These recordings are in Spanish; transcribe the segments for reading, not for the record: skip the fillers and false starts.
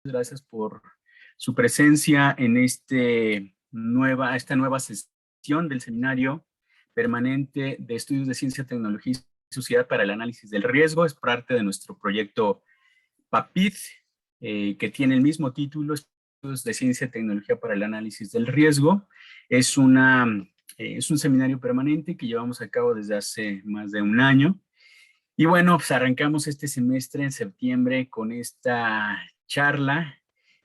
Gracias por su presencia en esta nueva sesión del Seminario Permanente de Estudios de Ciencia, Tecnología y Sociedad para el Análisis del Riesgo. Es parte de nuestro proyecto PAPID, que tiene el mismo título, Estudios de Ciencia y Tecnología para el Análisis del Riesgo. Es un seminario permanente que llevamos a cabo desde hace más de un año. Y bueno, pues arrancamos este semestre en septiembre con esta charla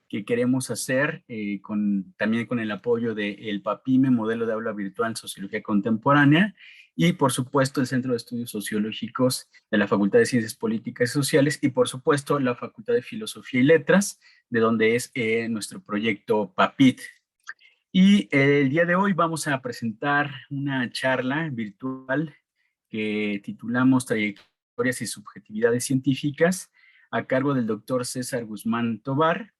que queremos hacer también con el apoyo del PAPIME, Modelo de Aula Virtual Sociología Contemporánea, y por supuesto el Centro de Estudios Sociológicos de la Facultad de Ciencias Políticas y Sociales, y por supuesto la Facultad de Filosofía y Letras, de donde es nuestro proyecto PAPIT. Y el día de hoy vamos a presentar una charla virtual que titulamos Trayectorias y Subjetividades Científicas, a cargo del doctor César Guzmán Tobar,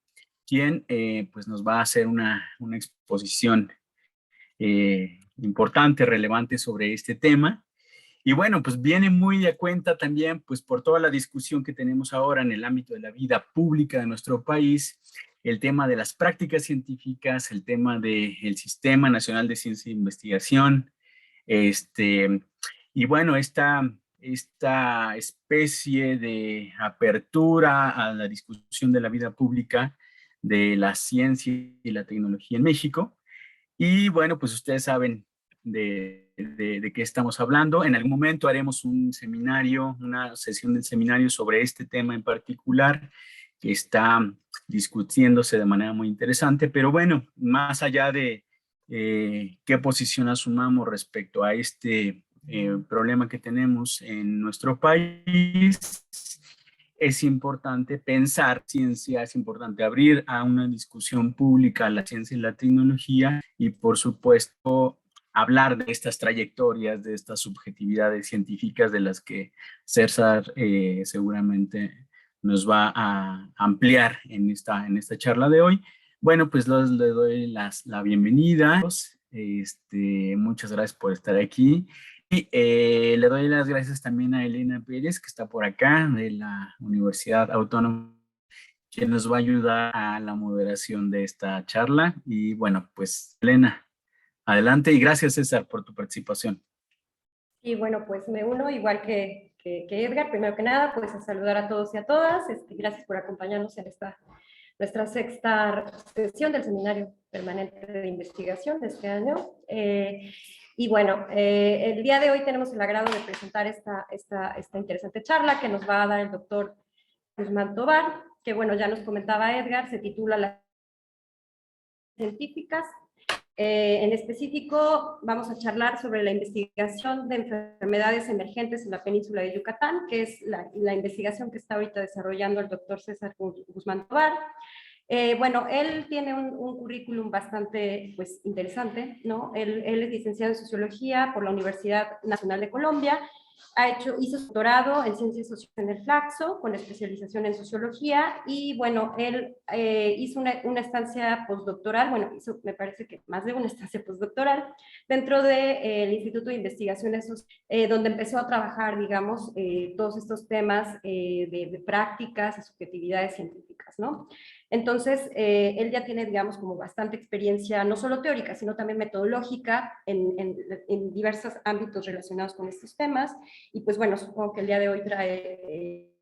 quien pues nos va a hacer una exposición importante, relevante sobre este tema. Y bueno, pues viene muy a cuenta también pues por toda la discusión que tenemos ahora en el ámbito de la vida pública de nuestro país, el tema de las prácticas científicas, el tema del Sistema Nacional de Ciencia e Investigación, y bueno, esta especie de apertura a la discusión de la vida pública de la ciencia y la tecnología en México. Y bueno, pues ustedes saben de qué estamos hablando. En algún momento haremos un seminario, una sesión del seminario sobre este tema en particular, que está discutiéndose de manera muy interesante. Pero bueno, más allá de qué posición asumamos respecto a este problema que tenemos en nuestro país, es importante pensar ciencia, es importante abrir a una discusión pública la ciencia y la tecnología, y por supuesto hablar de estas trayectorias, de estas subjetividades científicas de las que César seguramente nos va a ampliar en esta charla de hoy. Bueno, pues le doy la bienvenida. Muchas gracias por estar aquí. Y le doy las gracias también a Elena Pérez, que está por acá, de la Universidad Autónoma, quien nos va a ayudar a la moderación de esta charla. Y bueno, pues Elena, adelante, y gracias César por tu participación. Y bueno, pues me uno, igual que Edgar, primero que nada, pues a saludar a todos y a todas. Gracias por acompañarnos en nuestra sexta sesión del Seminario Permanente de Investigación de este año. Y bueno, el día de hoy tenemos el agrado de presentar esta interesante charla que nos va a dar el doctor Guzmán Tobar, que bueno, ya nos comentaba Edgar, se titula Las científicas. En específico, vamos a charlar sobre la investigación de enfermedades emergentes en la península de Yucatán, que es la investigación que está ahorita desarrollando el doctor César Guzmán Tobar. Bueno, él tiene un currículum bastante pues, interesante, ¿no? Él es licenciado en Sociología por la Universidad Nacional de Colombia, hizo su doctorado en Ciencias Sociales en el Flaxo, con especialización en Sociología, y bueno, él hizo una estancia postdoctoral, bueno, hizo, me parece que más de una estancia postdoctoral, dentro del Instituto de Investigaciones, donde empezó a trabajar, digamos, todos estos temas de prácticas y subjetividades científicas, ¿no? Entonces, él ya tiene, digamos, como bastante experiencia, no solo teórica, sino también metodológica en diversos ámbitos relacionados con estos temas. Y pues bueno, supongo que el día de hoy trae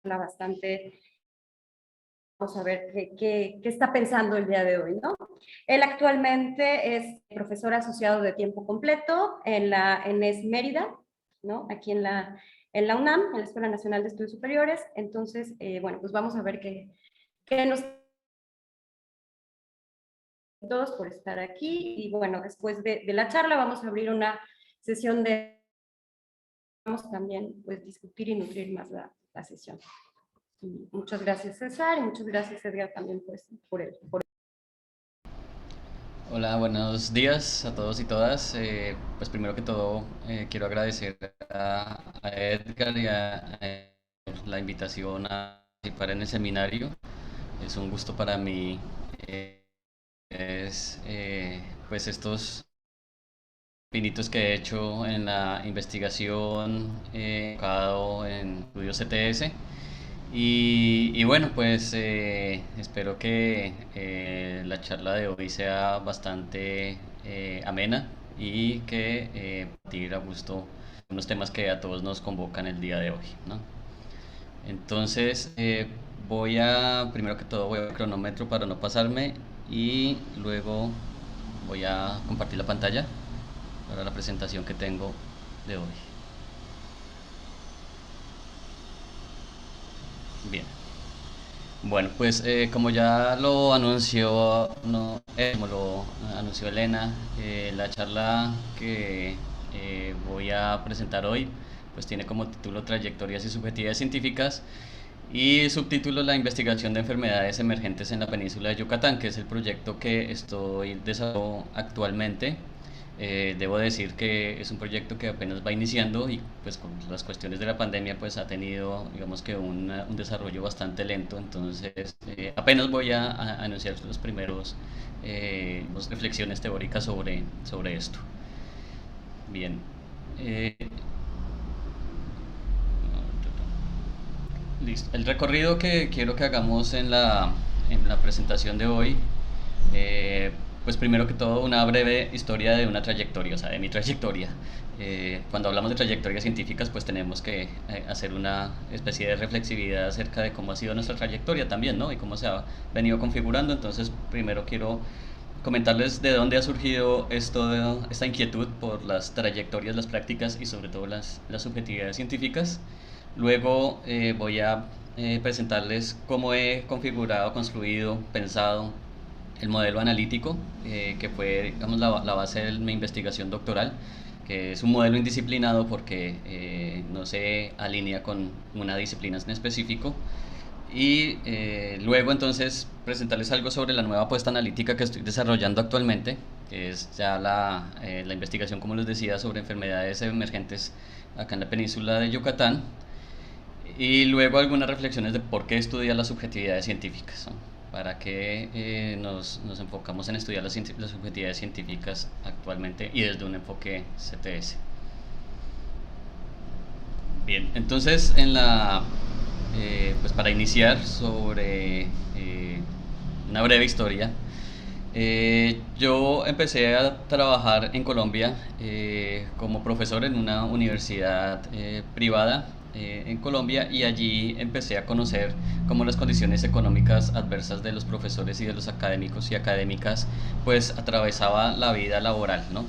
bastante. Vamos a ver qué está pensando el día de hoy, ¿no? Él actualmente es profesor asociado de tiempo completo en ES Mérida, ¿no? Aquí en la UNAM, en la Escuela Nacional de Estudios Superiores. Entonces, bueno, pues vamos a ver qué nos... todos por estar aquí. Y bueno, después de la charla vamos a abrir una sesión de... vamos también, pues, discutir y nutrir más la sesión. Y muchas gracias, César, y muchas gracias, Edgar, también pues, por él. Hola, buenos días a todos y todas. Pues primero que todo quiero agradecer a Edgar y a la invitación a participar en el seminario. Es un gusto para mí pues estos pinitos que he hecho en la investigación enfocado en estudios CTS. Y bueno, pues espero que la charla de hoy sea bastante amena y que compartir a gusto unos temas que a todos nos convocan el día de hoy, ¿no? Entonces, primero que todo, voy a cronómetro para no pasarme y luego voy a compartir la pantalla para la presentación que tengo de hoy. Bien. Bueno, pues como ya lo anunció, no, como lo anunció Elena, la charla que voy a presentar hoy, pues tiene como título Trayectorias y subjetividades científicas y subtítulo La investigación de enfermedades emergentes en la península de Yucatán, que es el proyecto que estoy desarrollando actualmente. Debo decir que es un proyecto que apenas va iniciando y pues con las cuestiones de la pandemia pues ha tenido digamos que un desarrollo bastante lento, entonces apenas voy a anunciar los primeros reflexiones teóricas sobre esto. Bien. Eh, Listo. El recorrido que quiero que hagamos en la presentación de hoy, pues primero que todo una breve historia de una trayectoria, o sea, de mi trayectoria. Cuando hablamos de trayectorias científicas, pues tenemos que hacer una especie de reflexividad acerca de cómo ha sido nuestra trayectoria también, ¿no? Y cómo se ha venido configurando. Entonces, primero quiero comentarles de dónde ha surgido esta inquietud por las trayectorias, las prácticas y sobre todo las subjetividades científicas. Luego voy a presentarles cómo he configurado, construido, pensado el modelo analítico, que fue digamos, la base de mi investigación doctoral, que es un modelo indisciplinado porque no se alinea con una disciplina en específico. Y luego entonces presentarles algo sobre la nueva apuesta analítica que estoy desarrollando actualmente, que es ya la investigación, como les decía, sobre enfermedades emergentes acá en la península de Yucatán. Y luego algunas reflexiones de por qué estudiar las subjetividades científicas, ¿no? Para qué nos enfocamos en estudiar las subjetividades científicas actualmente y desde un enfoque CTS. Bien, entonces pues para iniciar sobre una breve historia, yo empecé a trabajar en Colombia como profesor en una universidad privada en Colombia, y allí empecé a conocer cómo las condiciones económicas adversas de los profesores y de los académicos y académicas pues atravesaba la vida laboral, ¿no?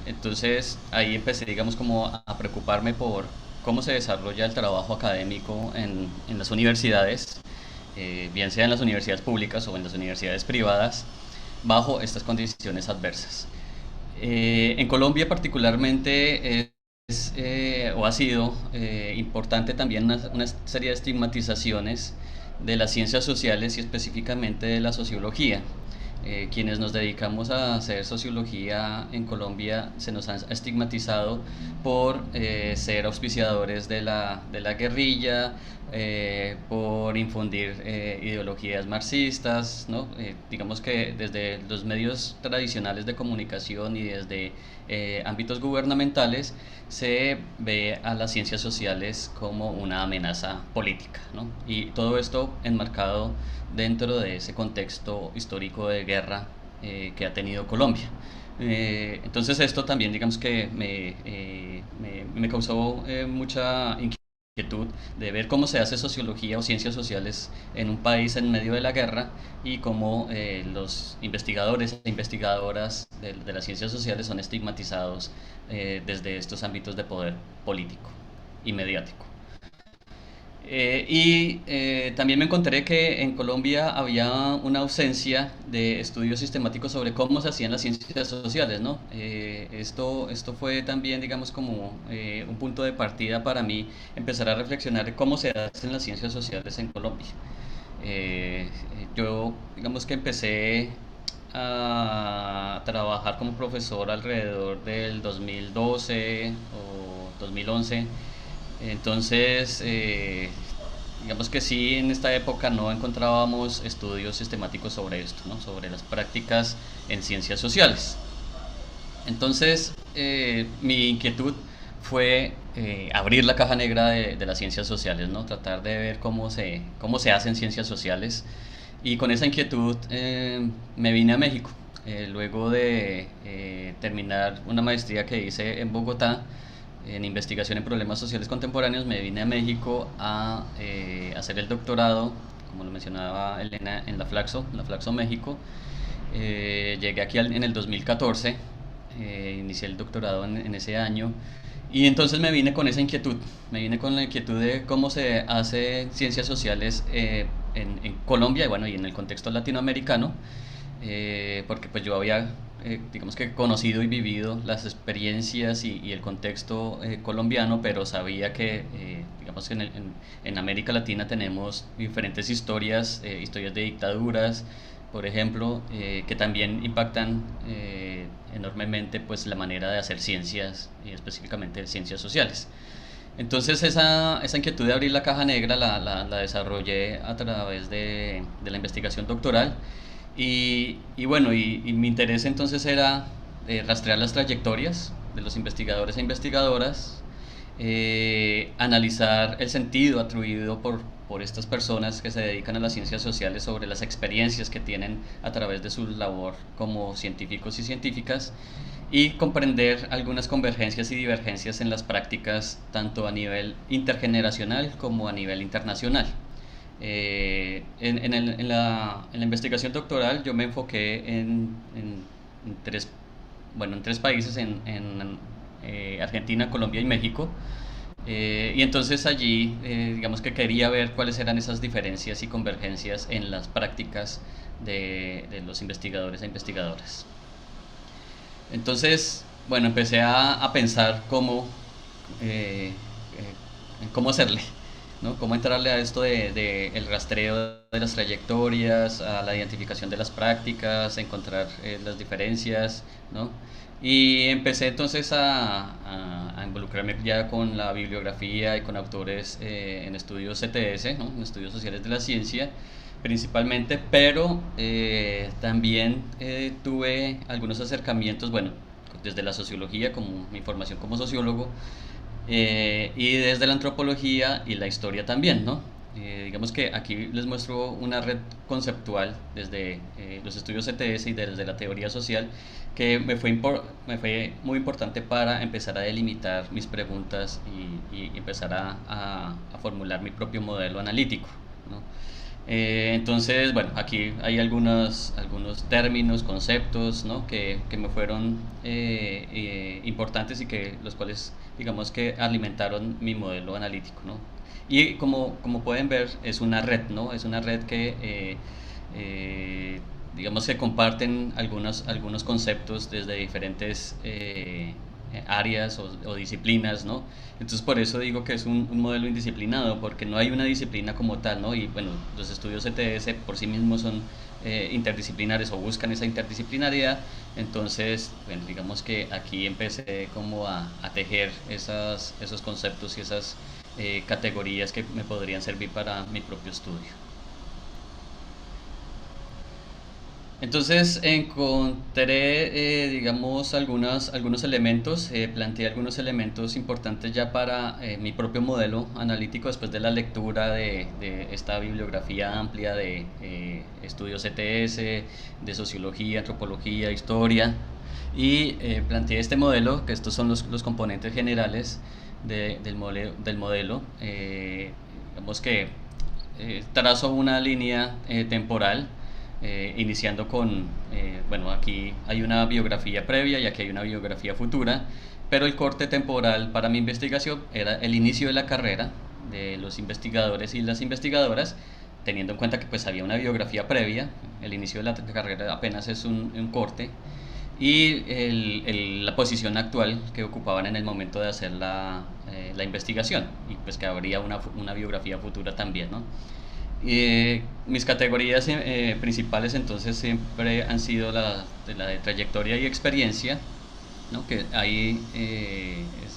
Entonces ahí empecé digamos como a preocuparme por cómo se desarrolla el trabajo académico en las universidades, bien sea en las universidades públicas o en las universidades privadas, bajo estas condiciones adversas. En Colombia particularmente o ha sido importante también una serie de estigmatizaciones de las ciencias sociales y específicamente de la sociología. Quienes nos dedicamos a hacer sociología en Colombia se nos han estigmatizado por ser auspiciadores de la guerrilla, por infundir ideologías marxistas, ¿no? Digamos que desde los medios tradicionales de comunicación y desde ámbitos gubernamentales se ve a las ciencias sociales como una amenaza política, ¿no? Y todo esto enmarcado dentro de ese contexto histórico de guerra que ha tenido Colombia. Entonces esto también digamos que me causó mucha inquietud de ver cómo se hace sociología o ciencias sociales en un país en medio de la guerra y cómo los investigadores e investigadoras de las ciencias sociales son estigmatizados desde estos ámbitos de poder político y mediático. También me encontré que en Colombia había una ausencia de estudios sistemáticos sobre cómo se hacían las ciencias sociales, ¿no? Esto fue también, digamos, como un punto de partida para mí empezar a reflexionar de cómo se hacen las ciencias sociales en Colombia. Yo, digamos que empecé a trabajar como profesor alrededor del 2012 o 2011. Entonces, digamos que sí, en esta época no encontrábamos estudios sistemáticos sobre esto, ¿no? Sobre las prácticas en ciencias sociales. Entonces, mi inquietud fue abrir la caja negra de las ciencias sociales, ¿no? Tratar de ver cómo se hacen ciencias sociales. Y con esa inquietud me vine a México. Luego de terminar una maestría que hice en Bogotá en investigación en problemas sociales contemporáneos, me vine a México a hacer el doctorado, como lo mencionaba Elena, en la Flaxo México. Llegué aquí en el 2014, inicié el doctorado en ese año. Y entonces me vine con esa inquietud, me vine con la inquietud de cómo se hace ciencias sociales en Colombia y bueno, y en el contexto latinoamericano, porque pues yo había, digamos que conocido y vivido las experiencias y el contexto colombiano, pero sabía que, digamos que en América Latina tenemos diferentes historias, historias de dictaduras, por ejemplo, que también impactan enormemente pues la manera de hacer ciencias y específicamente ciencias sociales. Entonces esa inquietud de abrir la caja negra la desarrollé a través de la investigación doctoral y bueno, y mi interés entonces era rastrear las trayectorias de los investigadores e investigadoras, analizar el sentido atribuido por estas personas que se dedican a las ciencias sociales sobre las experiencias que tienen a través de su labor como científicos y científicas y comprender algunas convergencias y divergencias en las prácticas tanto a nivel intergeneracional como a nivel internacional. En la investigación doctoral yo me enfoqué en tres países, Argentina, Colombia y México. Y entonces allí, digamos que quería ver cuáles eran esas diferencias y convergencias en las prácticas de los investigadores e investigadoras. Entonces, bueno, empecé a pensar cómo hacerle, ¿no? Cómo entrarle a esto de el rastreo de las trayectorias, a la identificación de las prácticas, a encontrar las diferencias, ¿no? Y empecé entonces a involucrarme ya con la bibliografía y con autores en estudios CTS, ¿no? En estudios sociales de la ciencia principalmente, pero también tuve algunos acercamientos, bueno, desde la sociología, como mi formación como sociólogo, y desde la antropología y la historia también, ¿no? Digamos que aquí les muestro una red conceptual desde los estudios CTS y desde la teoría social que me fue muy importante para empezar a delimitar mis preguntas y empezar a formular mi propio modelo analítico, ¿no? Entonces, bueno, aquí hay algunos términos, conceptos, ¿no? que me fueron importantes y los cuales, digamos que alimentaron mi modelo analítico, ¿no? Y como pueden ver, es una red, ¿no? Es una red que, digamos que comparten algunos conceptos desde diferentes áreas o disciplinas, ¿no? Entonces por eso digo que es un modelo indisciplinado, porque no hay una disciplina como tal, ¿no? Y bueno, los estudios CTS por sí mismos son interdisciplinares o buscan esa interdisciplinariedad. Entonces, bueno, digamos que aquí empecé como a tejer esos conceptos y esas categorías que me podrían servir para mi propio estudio. Entonces encontré, digamos, algunos elementos, planteé algunos elementos importantes ya para mi propio modelo analítico después de la lectura de esta bibliografía amplia de estudios CTS, de sociología, antropología, historia, y planteé este modelo, que estos son los componentes generales del modelo. Digamos que trazo una línea temporal iniciando con, bueno, aquí hay una biografía previa y aquí hay una biografía futura, pero el corte temporal para mi investigación era el inicio de la carrera de los investigadores y las investigadoras, teniendo en cuenta que pues había una biografía previa, el inicio de la carrera apenas es un corte, y la posición actual que ocupaban en el momento de hacer la investigación, y pues que habría una biografía futura también, ¿no? Mis categorías principales entonces siempre han sido la de trayectoria y experiencia, ¿no? Que ahí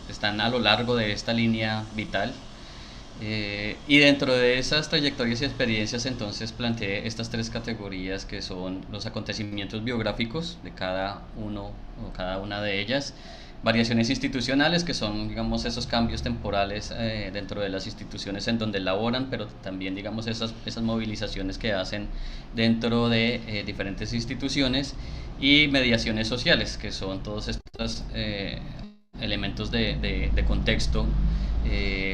están a lo largo de esta línea vital. Y dentro de esas trayectorias y experiencias entonces planteé estas tres categorías que son los acontecimientos biográficos de cada uno o cada una de ellas, variaciones institucionales, que son, digamos, esos cambios temporales dentro de las instituciones en donde laboran, pero también, digamos, esas movilizaciones que hacen dentro de diferentes instituciones, y mediaciones sociales, que son todos estos elementos de contexto,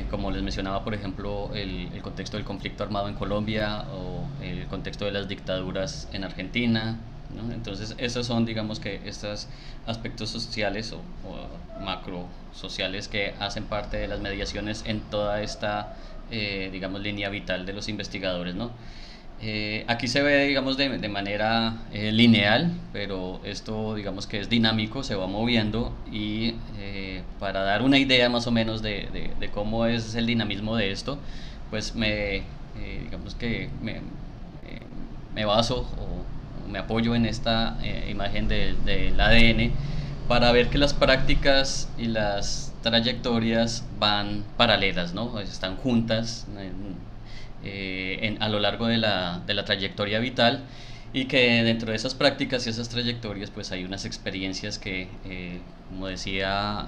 como les mencionaba, por ejemplo, el contexto del conflicto armado en Colombia o el contexto de las dictaduras en Argentina, ¿no? Entonces, esos son, digamos, que estos aspectos sociales o macro sociales que hacen parte de las mediaciones en toda esta, digamos, línea vital de los investigadores, ¿no? Aquí se ve, digamos, de manera lineal, pero esto, digamos, que es dinámico, se va moviendo, y para dar una idea más o menos de cómo es el dinamismo de esto, pues digamos que me baso o me apoyo en esta imagen del ADN para ver que las prácticas y las trayectorias van paralelas, ¿no? Están juntas a lo largo de la trayectoria vital, y que dentro de esas prácticas y esas trayectorias pues hay unas experiencias que, como decía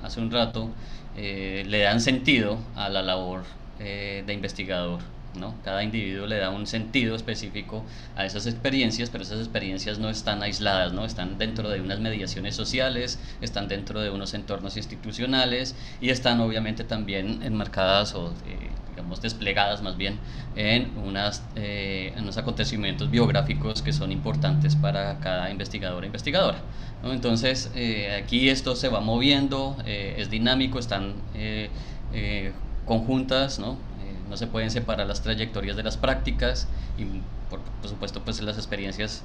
hace un rato, le dan sentido a la labor de investigador, ¿no? Cada individuo le da un sentido específico a esas experiencias, pero esas experiencias no están aisladas, ¿no? Están dentro de unas mediaciones sociales, están dentro de unos entornos institucionales, y están obviamente también enmarcadas o digamos desplegadas más bien en unos acontecimientos biográficos que son importantes para cada investigador e investigadora, ¿no? Entonces, aquí esto se va moviendo, es dinámico, están conjuntas, ¿no? No se pueden separar las trayectorias de las prácticas, y por supuesto pues las experiencias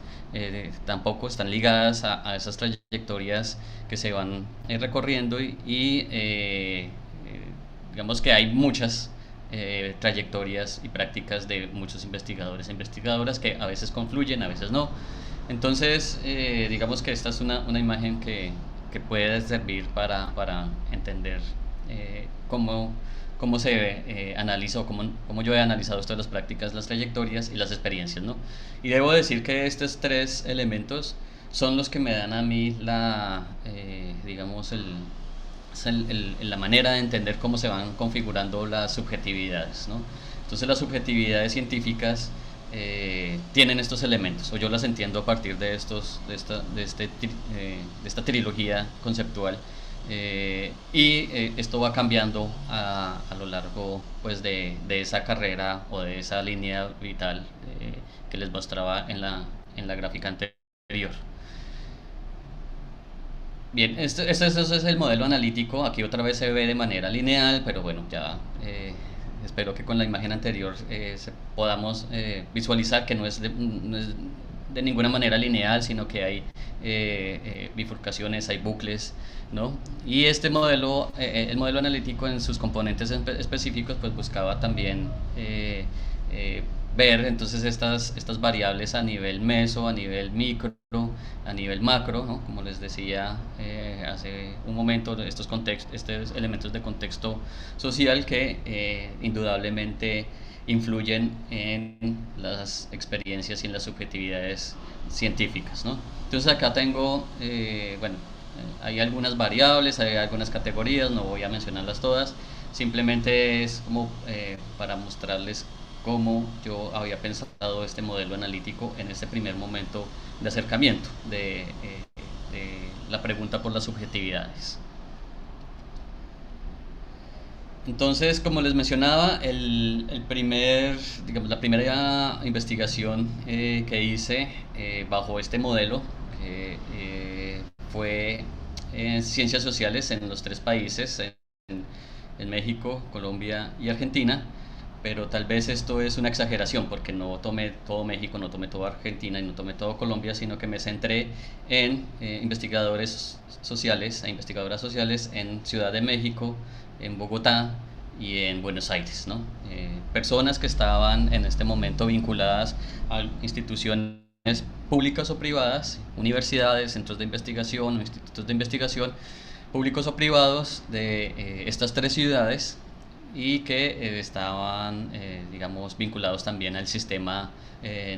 tampoco están ligadas a esas trayectorias que se van recorriendo, y digamos que hay muchas trayectorias y prácticas de muchos investigadores e investigadoras que a veces confluyen, a veces no. Entonces, digamos que esta es una imagen que puede servir para entender cómo se analiza, o cómo yo he analizado esto de las prácticas, las trayectorias y las experiencias, ¿no? Y debo decir que estos tres elementos son los que me dan a mí digamos, la manera de entender cómo se van configurando las subjetividades, ¿no? Entonces, las subjetividades científicas tienen estos elementos, o yo las entiendo a partir de esta trilogía conceptual, y esto va cambiando a lo largo pues de esa carrera o de esa línea vital que les mostraba en la gráfica anterior. Bien, este es el modelo analítico. Aquí otra vez se ve de manera lineal, pero bueno, ya espero que con la imagen anterior podamos visualizar que no es de ninguna manera lineal, sino que hay bifurcaciones, hay bucles, ¿no? Y este modelo, el modelo analítico en sus componentes específicos, pues buscaba también ver entonces estas variables a nivel meso, a nivel micro, a nivel macro, ¿no? Como les decía hace un momento, estos elementos de contexto social que indudablemente influyen en las experiencias y en las subjetividades científicas, ¿no? Entonces acá tengo, bueno, hay algunas variables, hay algunas categorías, no voy a mencionarlas todas, simplemente es como para mostrarles cómo yo había pensado este modelo analítico en este primer momento de acercamiento de la pregunta por las subjetividades. Entonces, como les mencionaba, digamos, la primera investigación que hice bajo este modelo fue en ciencias sociales en los tres países, en México, Colombia y Argentina. Pero tal vez esto es una exageración, porque no tomé todo México, no tomé toda Argentina y no tomé todo Colombia, sino que me centré en investigadores sociales e investigadoras sociales en Ciudad de México, en Bogotá y en Buenos Aires, ¿no? Personas que estaban en este momento vinculadas a instituciones públicas o privadas, universidades, centros de investigación o institutos de investigación públicos o privados de estas tres ciudades, y que estaban, digamos, vinculados también al sistema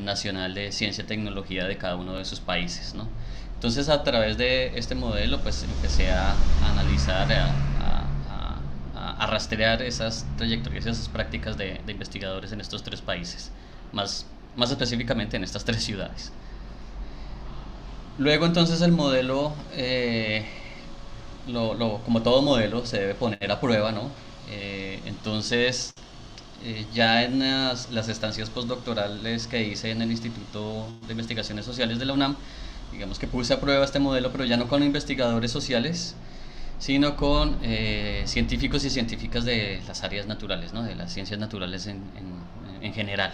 nacional de ciencia y tecnología de cada uno de sus países, ¿no? Entonces, a través de este modelo, pues empecé a analizar, a rastrear esas trayectorias, esas prácticas de investigadores en estos 3 países, más específicamente en estas 3 ciudades. Luego, entonces, el modelo, como todo modelo, se debe poner a prueba, ¿no? Entonces, ya en las estancias postdoctorales que hice en el Instituto de Investigaciones Sociales de la UNAM, digamos que puse a prueba este modelo, pero ya no con investigadores sociales, sino con científicos y científicas de las áreas naturales, ¿no? De las ciencias naturales en general.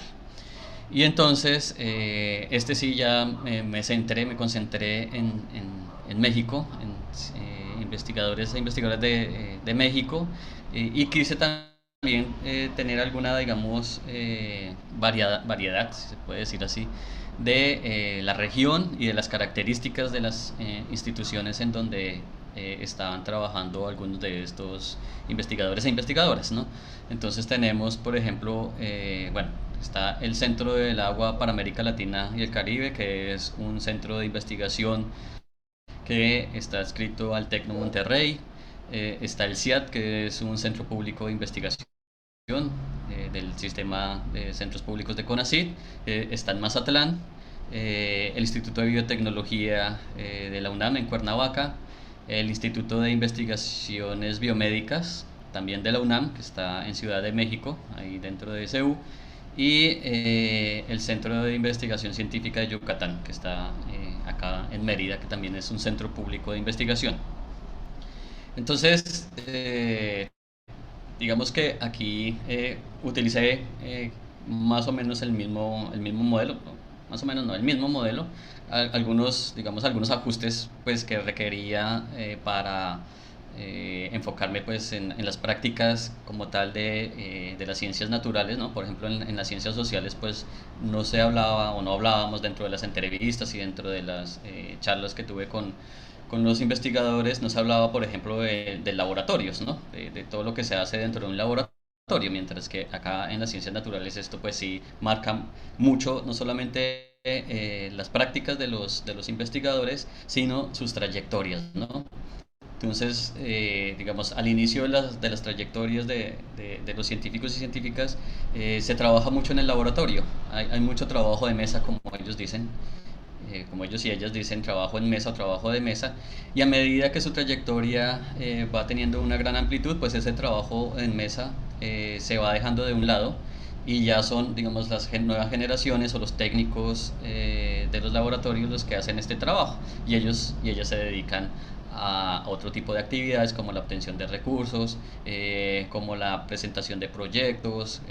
Y entonces, este sí ya me concentré en México, en investigadores e investigadoras de México, y quise también tener alguna, digamos, variedad, si se puede decir así, de la región y de las características de las instituciones en donde estaban trabajando algunos de estos investigadores e investigadoras, ¿no? Entonces tenemos, por ejemplo, bueno, está el Centro del Agua para América Latina y el Caribe, que es un centro de investigación que está adscrito al TECNO Monterrey. Está el CIAT, que es un centro público de investigación del sistema de centros públicos de CONACYT. Está en Mazatlán, el Instituto de Biotecnología de la UNAM en Cuernavaca, el Instituto de Investigaciones Biomédicas también de la UNAM, que está en Ciudad de México, ahí dentro de CEU, y el Centro de Investigación Científica de Yucatán, que está acá en Mérida, que también es un centro público de investigación. Entonces, digamos que aquí utilicé más o menos el mismo modelo, ¿no? Más o menos no, el mismo modelo, algunos, digamos, algunos ajustes pues que requería para enfocarme pues en las prácticas como tal de las ciencias naturales, ¿no? Por ejemplo, en las ciencias sociales pues no se hablaba o no hablábamos dentro de las entrevistas y dentro de las charlas que tuve con los investigadores, no se hablaba, por ejemplo, de laboratorios, ¿no? De todo lo que se hace dentro de un laboratorio, mientras que acá en las ciencias naturales esto pues sí marca mucho, no solamente las prácticas de los investigadores, sino sus trayectorias, ¿no? Entonces, digamos, al inicio de las trayectorias de los científicos y científicas, se trabaja mucho en el laboratorio. Hay mucho trabajo de mesa, como ellos dicen, como ellos y ellas dicen, trabajo en mesa o trabajo de mesa. Y a medida que su trayectoria va teniendo una gran amplitud, pues ese trabajo en mesa se va dejando de un lado y ya son, digamos, las nuevas generaciones o los técnicos de los laboratorios los que hacen este trabajo. Y ellos y ellas se dedican a otro tipo de actividades como la obtención de recursos, como la presentación de proyectos,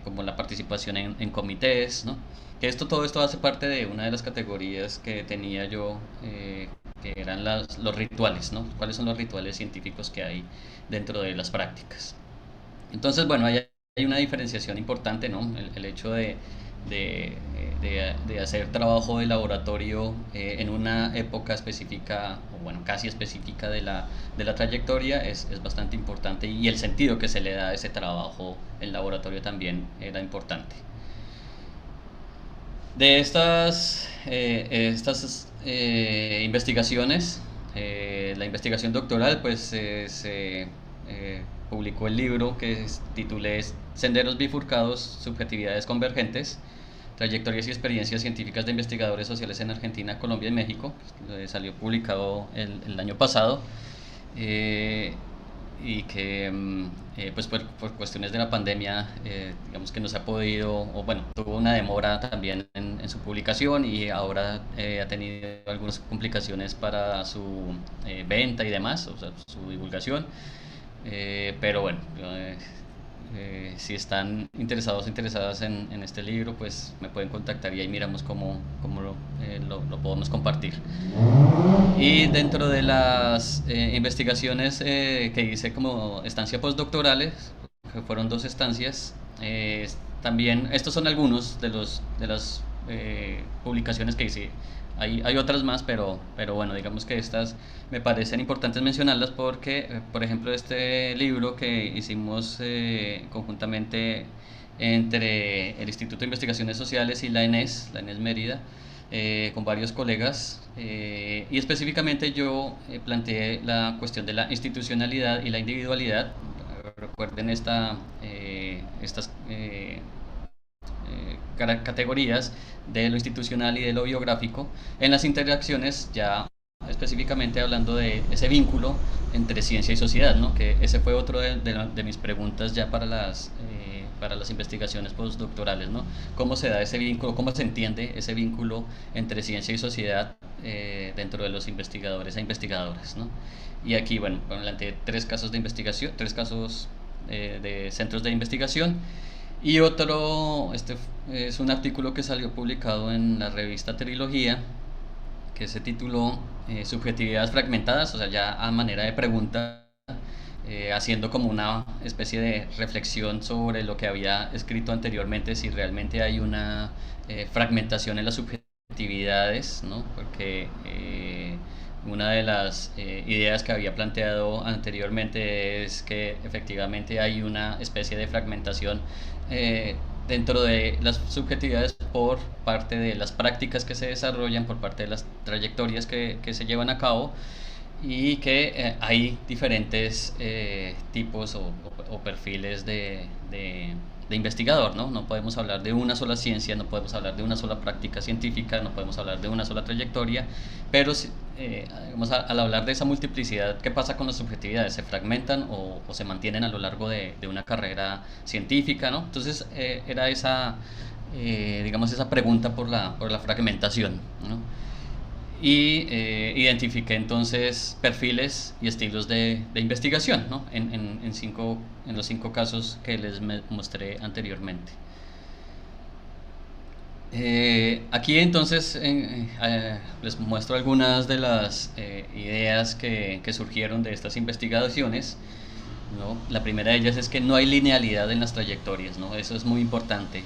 como la participación en comités, ¿no? Que todo esto hace parte de una de las categorías que tenía yo, que eran los rituales, ¿no? ¿Cuáles son los rituales científicos que hay dentro de las prácticas? Entonces, bueno, hay una diferenciación importante, ¿no? El hecho de, de hacer trabajo de laboratorio en una época específica, o bueno, casi específica de la trayectoria es bastante importante, y el sentido que se le da a ese trabajo en laboratorio también era importante. De estas investigaciones, la investigación doctoral, pues se publicó el libro que titulé Senderos bifurcados, subjetividades convergentes, trayectorias y experiencias científicas de investigadores sociales en Argentina, Colombia y México. Salió publicado el año pasado, y que pues por cuestiones de la pandemia, digamos que no se ha podido, o bueno, tuvo una demora también en su publicación, y ahora ha tenido algunas complicaciones para su venta y demás, o sea, su divulgación. Pero bueno, si están interesadas en este libro, pues me pueden contactar y ahí miramos cómo lo podemos compartir. Y dentro de las investigaciones que hice como estancia postdoctorales, que fueron 2 estancias, también estos son algunos de las publicaciones que hice. Hay otras más, pero bueno, digamos que estas me parecen importantes mencionarlas porque, por ejemplo, este libro que hicimos conjuntamente entre el Instituto de Investigaciones Sociales y la ENES Mérida, con varios colegas, y específicamente yo planteé la cuestión de la institucionalidad y la individualidad. Recuerden estas categorías de lo institucional y de lo biográfico en las interacciones, ya específicamente hablando de ese vínculo entre ciencia y sociedad, ¿no? Que ese fue otro de mis preguntas ya para las investigaciones postdoctorales, ¿no? ¿Cómo se da ese vínculo, cómo se entiende ese vínculo entre ciencia y sociedad dentro de los investigadores e investigadoras, ¿no? Y aquí, bueno, planteé tres casos de investigación, tres casos de centros de investigación, y otro, este es un artículo que salió publicado en la revista Trilogía, que se tituló Subjetividades fragmentadas, o sea, ya a manera de pregunta, haciendo como una especie de reflexión sobre lo que había escrito anteriormente, si realmente hay una fragmentación en las subjetividades, ¿no? Porque una de las ideas que había planteado anteriormente es que efectivamente hay una especie de fragmentación dentro de las subjetividades por parte de las prácticas que se desarrollan, por parte de las trayectorias que se llevan a cabo, y que hay diferentes tipos o perfiles de investigador, ¿no? No podemos hablar de una sola ciencia, no podemos hablar de una sola práctica científica, no podemos hablar de una sola trayectoria, pero al hablar de esa multiplicidad, ¿qué pasa con las subjetividades? ¿Se fragmentan o se mantienen a lo largo de una carrera científica, ¿no? Entonces era digamos, esa pregunta por la fragmentación, ¿no? Y identifiqué entonces perfiles y estilos de investigación, ¿no? en los 5 casos que les mostré anteriormente. Aquí entonces les muestro algunas de las ideas que surgieron de estas investigaciones, ¿no? La primera de ellas es que no hay linealidad en las trayectorias, ¿no? Eso es muy importante.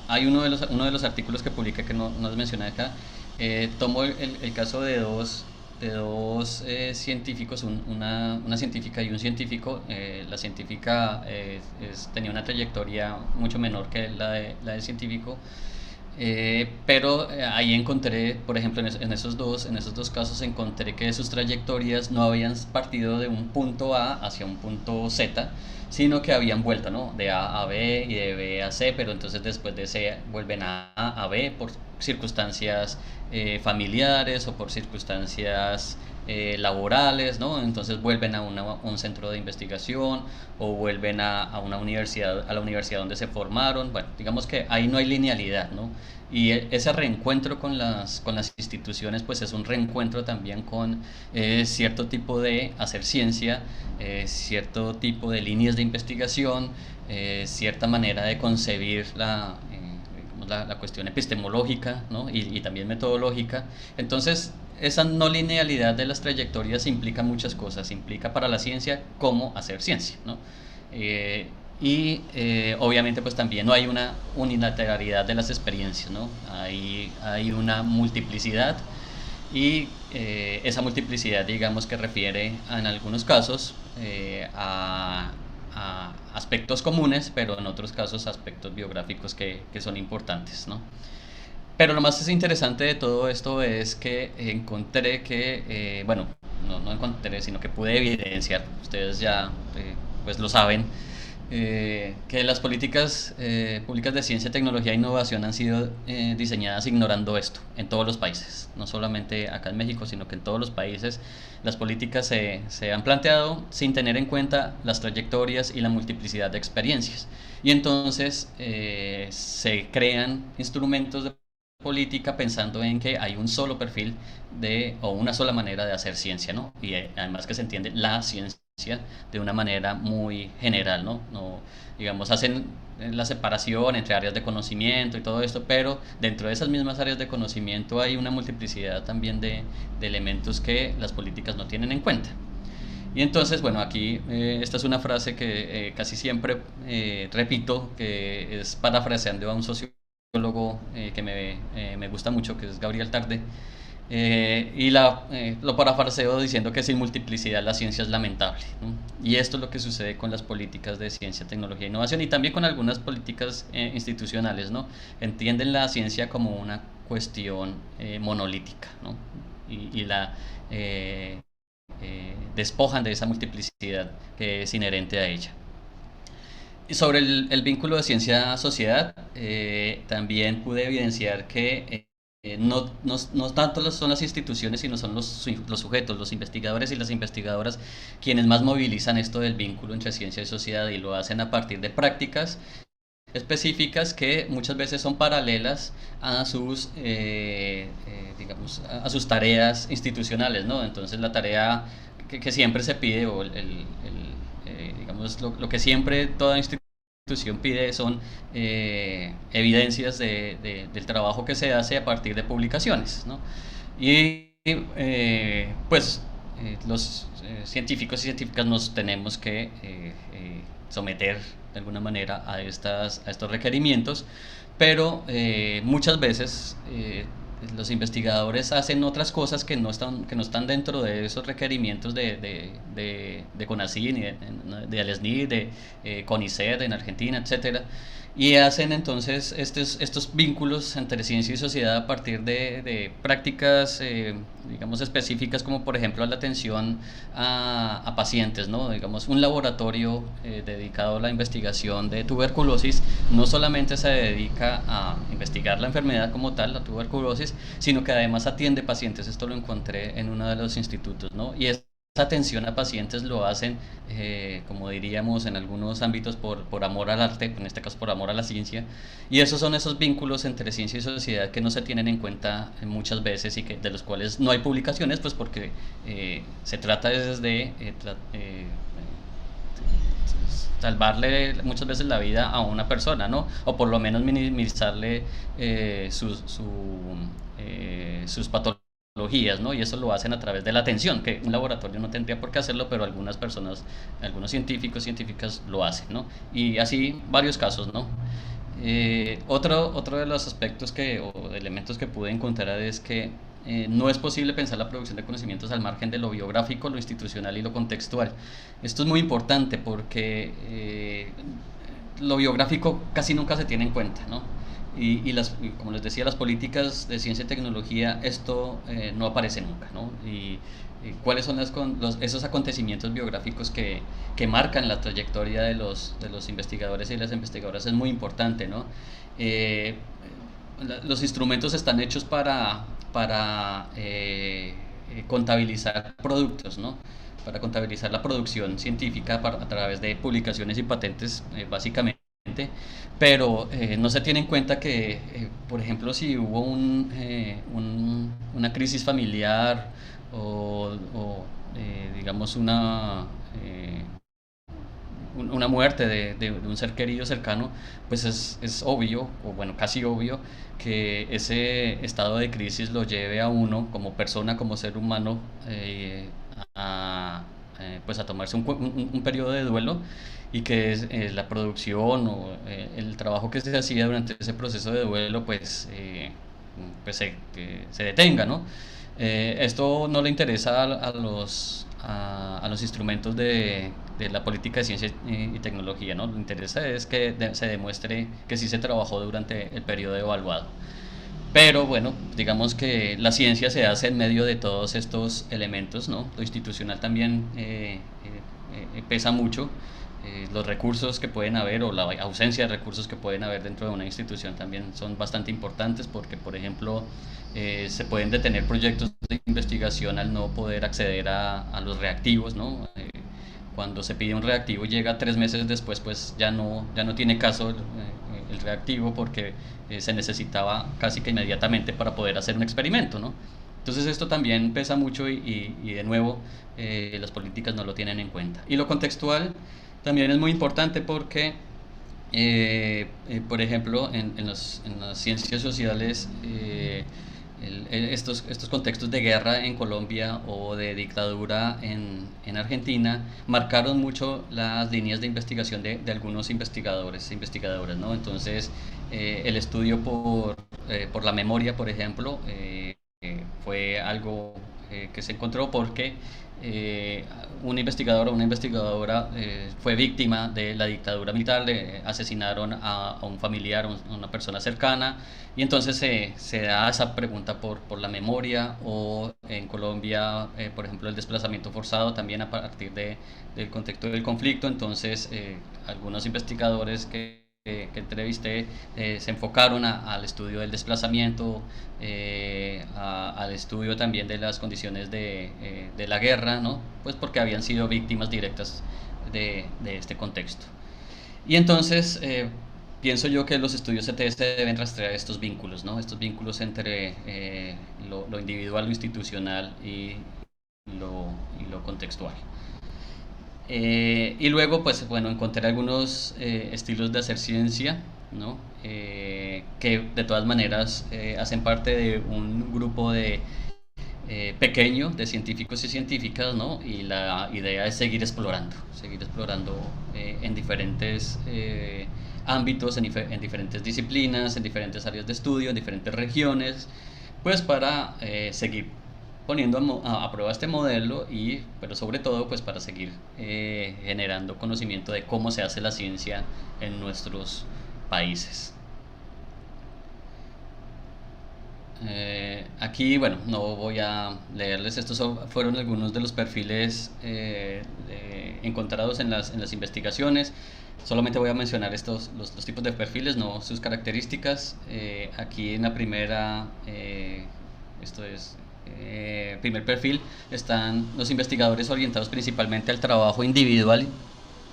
Hay uno de los artículos que publiqué que no les mencioné acá. Tomo el caso de dos científicos, una científica y un científico. La científica tenía una trayectoria mucho menor que la del científico, pero ahí encontré, por ejemplo, en esos dos casos encontré que sus trayectorias no habían partido de un punto A hacia un punto Z, sino que habían vuelto, ¿no? De A a B y de B a C, pero entonces después de C vuelven a B por circunstancias familiares o por circunstancias laborales, ¿no? Entonces vuelven a un centro de investigación o vuelven a la universidad donde se formaron. Bueno, digamos que ahí no hay linealidad, ¿no? Y ese reencuentro con las instituciones, pues es un reencuentro también con cierto tipo de hacer ciencia, cierto tipo de líneas de investigación, cierta manera de concebir la cuestión epistemológica, ¿no? y también metodológica. Entonces, esa no linealidad de las trayectorias implica muchas cosas, implica para la ciencia cómo hacer ciencia, ¿no? Obviamente pues también no hay una unilateralidad de las experiencias, ¿no? Hay una multiplicidad, y esa multiplicidad, digamos, que refiere en algunos casos a aspectos comunes, pero en otros casos aspectos biográficos que son importantes, ¿no? Pero lo más interesante de todo esto es que encontré que, bueno, no encontré, sino que pude evidenciar, ustedes ya pues lo saben, que las políticas públicas de ciencia, tecnología e innovación han sido diseñadas ignorando esto en todos los países, no solamente acá en México, sino que en todos los países las políticas se han planteado sin tener en cuenta las trayectorias y la multiplicidad de experiencias. Y entonces se crean instrumentos de política pensando en que hay un solo perfil o una sola manera de hacer ciencia, ¿no? Y además que se entiende la ciencia de una manera muy general, ¿no? Digamos, hacen la separación entre áreas de conocimiento y todo esto, pero dentro de esas mismas áreas de conocimiento hay una multiplicidad también de elementos que las políticas no tienen en cuenta. Y entonces, bueno, aquí esta es una frase que casi siempre repito, que es parafraseando a un sociólogo sociólogo que me gusta mucho, que es Gabriel Tarde, y lo parafraseo diciendo que sin multiplicidad la ciencia es lamentable, ¿no? Y esto es lo que sucede con las políticas de ciencia, tecnología e innovación, y también con algunas políticas institucionales, ¿no? Entienden la ciencia como una cuestión monolítica, ¿no? Y la despojan de esa multiplicidad que es inherente a ella. Y sobre el vínculo de ciencia-sociedad, también pude evidenciar que no tanto son las instituciones, sino son los sujetos, los investigadores y las investigadoras, quienes más movilizan esto del vínculo entre ciencia y sociedad, y lo hacen a partir de prácticas específicas que muchas veces son paralelas a sus, digamos, a sus tareas institucionales, ¿no? Entonces la tarea que siempre se pide, o digamos, lo que siempre toda institución pide son evidencias del trabajo que se hace a partir de publicaciones, ¿no? Y pues los científicos y científicas nos tenemos que someter de alguna manera a estos requerimientos, pero muchas veces los investigadores hacen otras cosas que no están dentro de esos requerimientos de CONACYT, de ALESNIT, de CONICET en Argentina, etcétera, y hacen entonces estos vínculos entre ciencia y sociedad a partir de prácticas, digamos, específicas, como por ejemplo la atención a pacientes, ¿no? Digamos, un laboratorio dedicado a la investigación de tuberculosis no solamente se dedica a investigar la enfermedad como tal, la tuberculosis, sino que además atiende pacientes. Esto lo encontré en uno de los institutos, ¿no? Y esa atención a pacientes lo hacen, como diríamos en algunos ámbitos, por amor al arte, en este caso por amor a la ciencia, y esos son esos vínculos entre ciencia y sociedad que no se tienen en cuenta muchas veces, y de los cuales no hay publicaciones, pues porque se trata de salvarle muchas veces la vida a una persona, ¿no? O por lo menos minimizarle sus patologías, ¿no? Y eso lo hacen a través de la atención, que un laboratorio no tendría por qué hacerlo, pero algunas personas, algunos científicos, científicas lo hacen, ¿no? Y así varios casos, ¿no? Otro de los aspectos o elementos que pude encontrar es que no es posible pensar la producción de conocimientos al margen de lo biográfico, lo institucional y lo contextual. Esto es muy importante porque lo biográfico casi nunca se tiene en cuenta, ¿no? Y como les decía, las políticas de ciencia y tecnología, esto no aparece nunca, ¿no? Y cuáles son esos acontecimientos biográficos que marcan la trayectoria de los investigadores y las investigadoras es muy importante, ¿no? Los instrumentos están hechos para contabilizar productos, ¿no? Para contabilizar la producción científica a través de publicaciones y patentes, básicamente, pero no se tiene en cuenta que, por ejemplo, si hubo una crisis familiar o digamos una muerte de un ser querido cercano, pues es obvio, o bueno, casi obvio, que ese estado de crisis lo lleve a uno como persona, como ser humano, pues a tomarse un periodo de duelo, y que la producción o el trabajo que se hacía durante ese proceso de duelo pues se detenga, ¿no? Esto no le interesa a los instrumentos de la política de ciencia y tecnología, ¿no? Lo que interesa es que se demuestre que sí se trabajó durante el periodo evaluado. Pero bueno, digamos que la ciencia se hace en medio de todos estos elementos, ¿no? Lo institucional también pesa mucho. Los recursos que pueden haber, o la ausencia de recursos que pueden haber dentro de una institución, también son bastante importantes, porque por ejemplo se pueden detener proyectos de investigación al no poder acceder a los reactivos, ¿no? Cuando se pide un reactivo y llega 3 meses después, pues ya no tiene caso el reactivo, porque se necesitaba casi que inmediatamente para poder hacer un experimento, ¿no? Entonces esto también pesa mucho, y de nuevo las políticas no lo tienen en cuenta. Y lo contextual también es muy importante, porque por ejemplo en las ciencias sociales estos contextos de guerra en Colombia o de dictadura en Argentina marcaron mucho las líneas de investigación de algunos investigadores e investigadoras, ¿no? Entonces, el estudio por la memoria, por ejemplo, fue algo que se encontró porque un investigador o una investigadora fue víctima de la dictadura militar, le asesinaron a un familiar, a una persona cercana, y entonces se da esa pregunta por la memoria, o en Colombia, por ejemplo, el desplazamiento forzado también a partir del contexto del conflicto. Entonces, algunos investigadores que entrevisté se enfocaron al estudio del desplazamiento, al estudio también de las condiciones de la guerra, ¿no? Pues porque habían sido víctimas directas de este contexto. Y entonces pienso yo que los estudios CTS deben rastrear estos vínculos, ¿no? Estos vínculos entre lo individual, lo institucional y lo contextual. Y luego, pues bueno, encontré algunos estilos de hacer ciencia, ¿no? Que de todas maneras hacen parte de un grupo pequeño de científicos y científicas, ¿no? Y la idea es seguir explorando en diferentes ámbitos, en diferentes disciplinas, en diferentes áreas de estudio, en diferentes regiones, pues para seguir poniendo a prueba este modelo, pero sobre todo pues para seguir generando conocimiento de cómo se hace la ciencia en nuestros países. Aquí, bueno, no voy a leerles, estos fueron algunos de los perfiles encontrados en las investigaciones. Solamente voy a mencionar los tipos de perfiles, no sus características. Aquí en la primera, primer perfil, están los investigadores orientados principalmente al trabajo individual,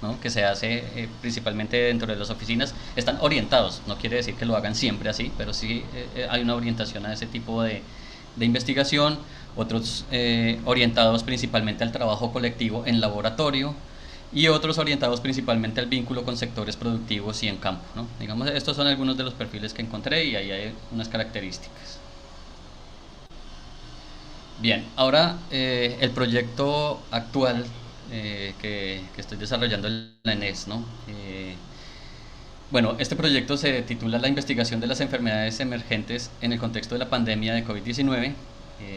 ¿no? Que se hace principalmente dentro de las oficinas. Están orientados, no quiere decir que lo hagan siempre así, pero sí hay una orientación a ese tipo de investigación. Otros orientados principalmente al trabajo colectivo en laboratorio, y otros orientados principalmente al vínculo con sectores productivos y en campo, ¿no? Digamos, estos son algunos de los perfiles que encontré, y ahí hay unas características. Bien, ahora el proyecto actual que estoy desarrollando en la ENES, ¿no? Bueno, este proyecto se titula La investigación de las enfermedades emergentes en el contexto de la pandemia de COVID-19,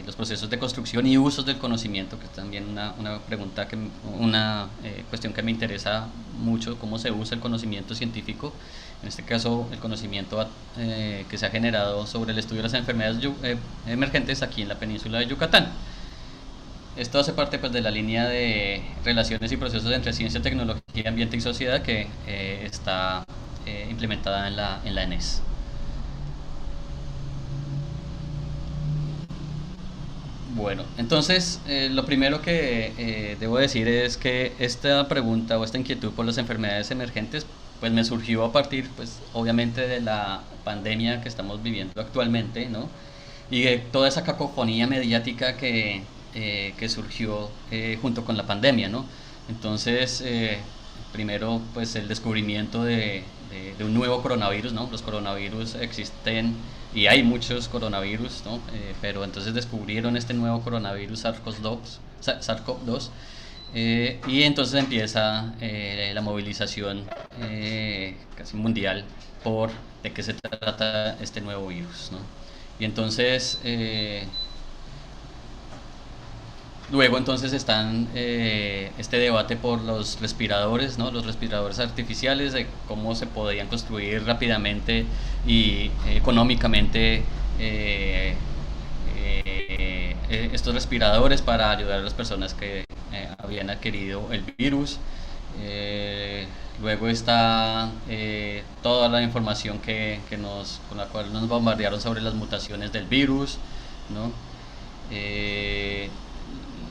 los procesos de construcción y usos del conocimiento, que es también una cuestión que me interesa mucho, cómo se usa el conocimiento científico, en este caso el conocimiento que se ha generado sobre el estudio de las enfermedades emergentes aquí en la península de Yucatán. Esto hace parte pues de la línea de relaciones y procesos entre ciencia, tecnología, ambiente y sociedad que está implementada en la ENES. Bueno, entonces lo primero que debo decir es que esta pregunta o esta inquietud por las enfermedades emergentes pues me surgió a partir, pues obviamente, de la pandemia que estamos viviendo actualmente, ¿no? Y de toda esa cacofonía mediática que surgió junto con la pandemia, ¿no? Entonces, primero, pues el descubrimiento de un nuevo coronavirus, ¿no? Los coronavirus existen y hay muchos coronavirus, ¿no? Pero entonces descubrieron este nuevo coronavirus SARS-CoV-2, y entonces empieza la movilización casi mundial de qué se trata este nuevo virus, ¿no? Y entonces luego entonces están este debate por los respiradores, ¿no? Los respiradores artificiales, de cómo se podían construir rápidamente y económicamente estos respiradores para ayudar a las personas que habían adquirido el virus. Luego está toda la información con la cual nos bombardearon sobre las mutaciones del virus, ¿no?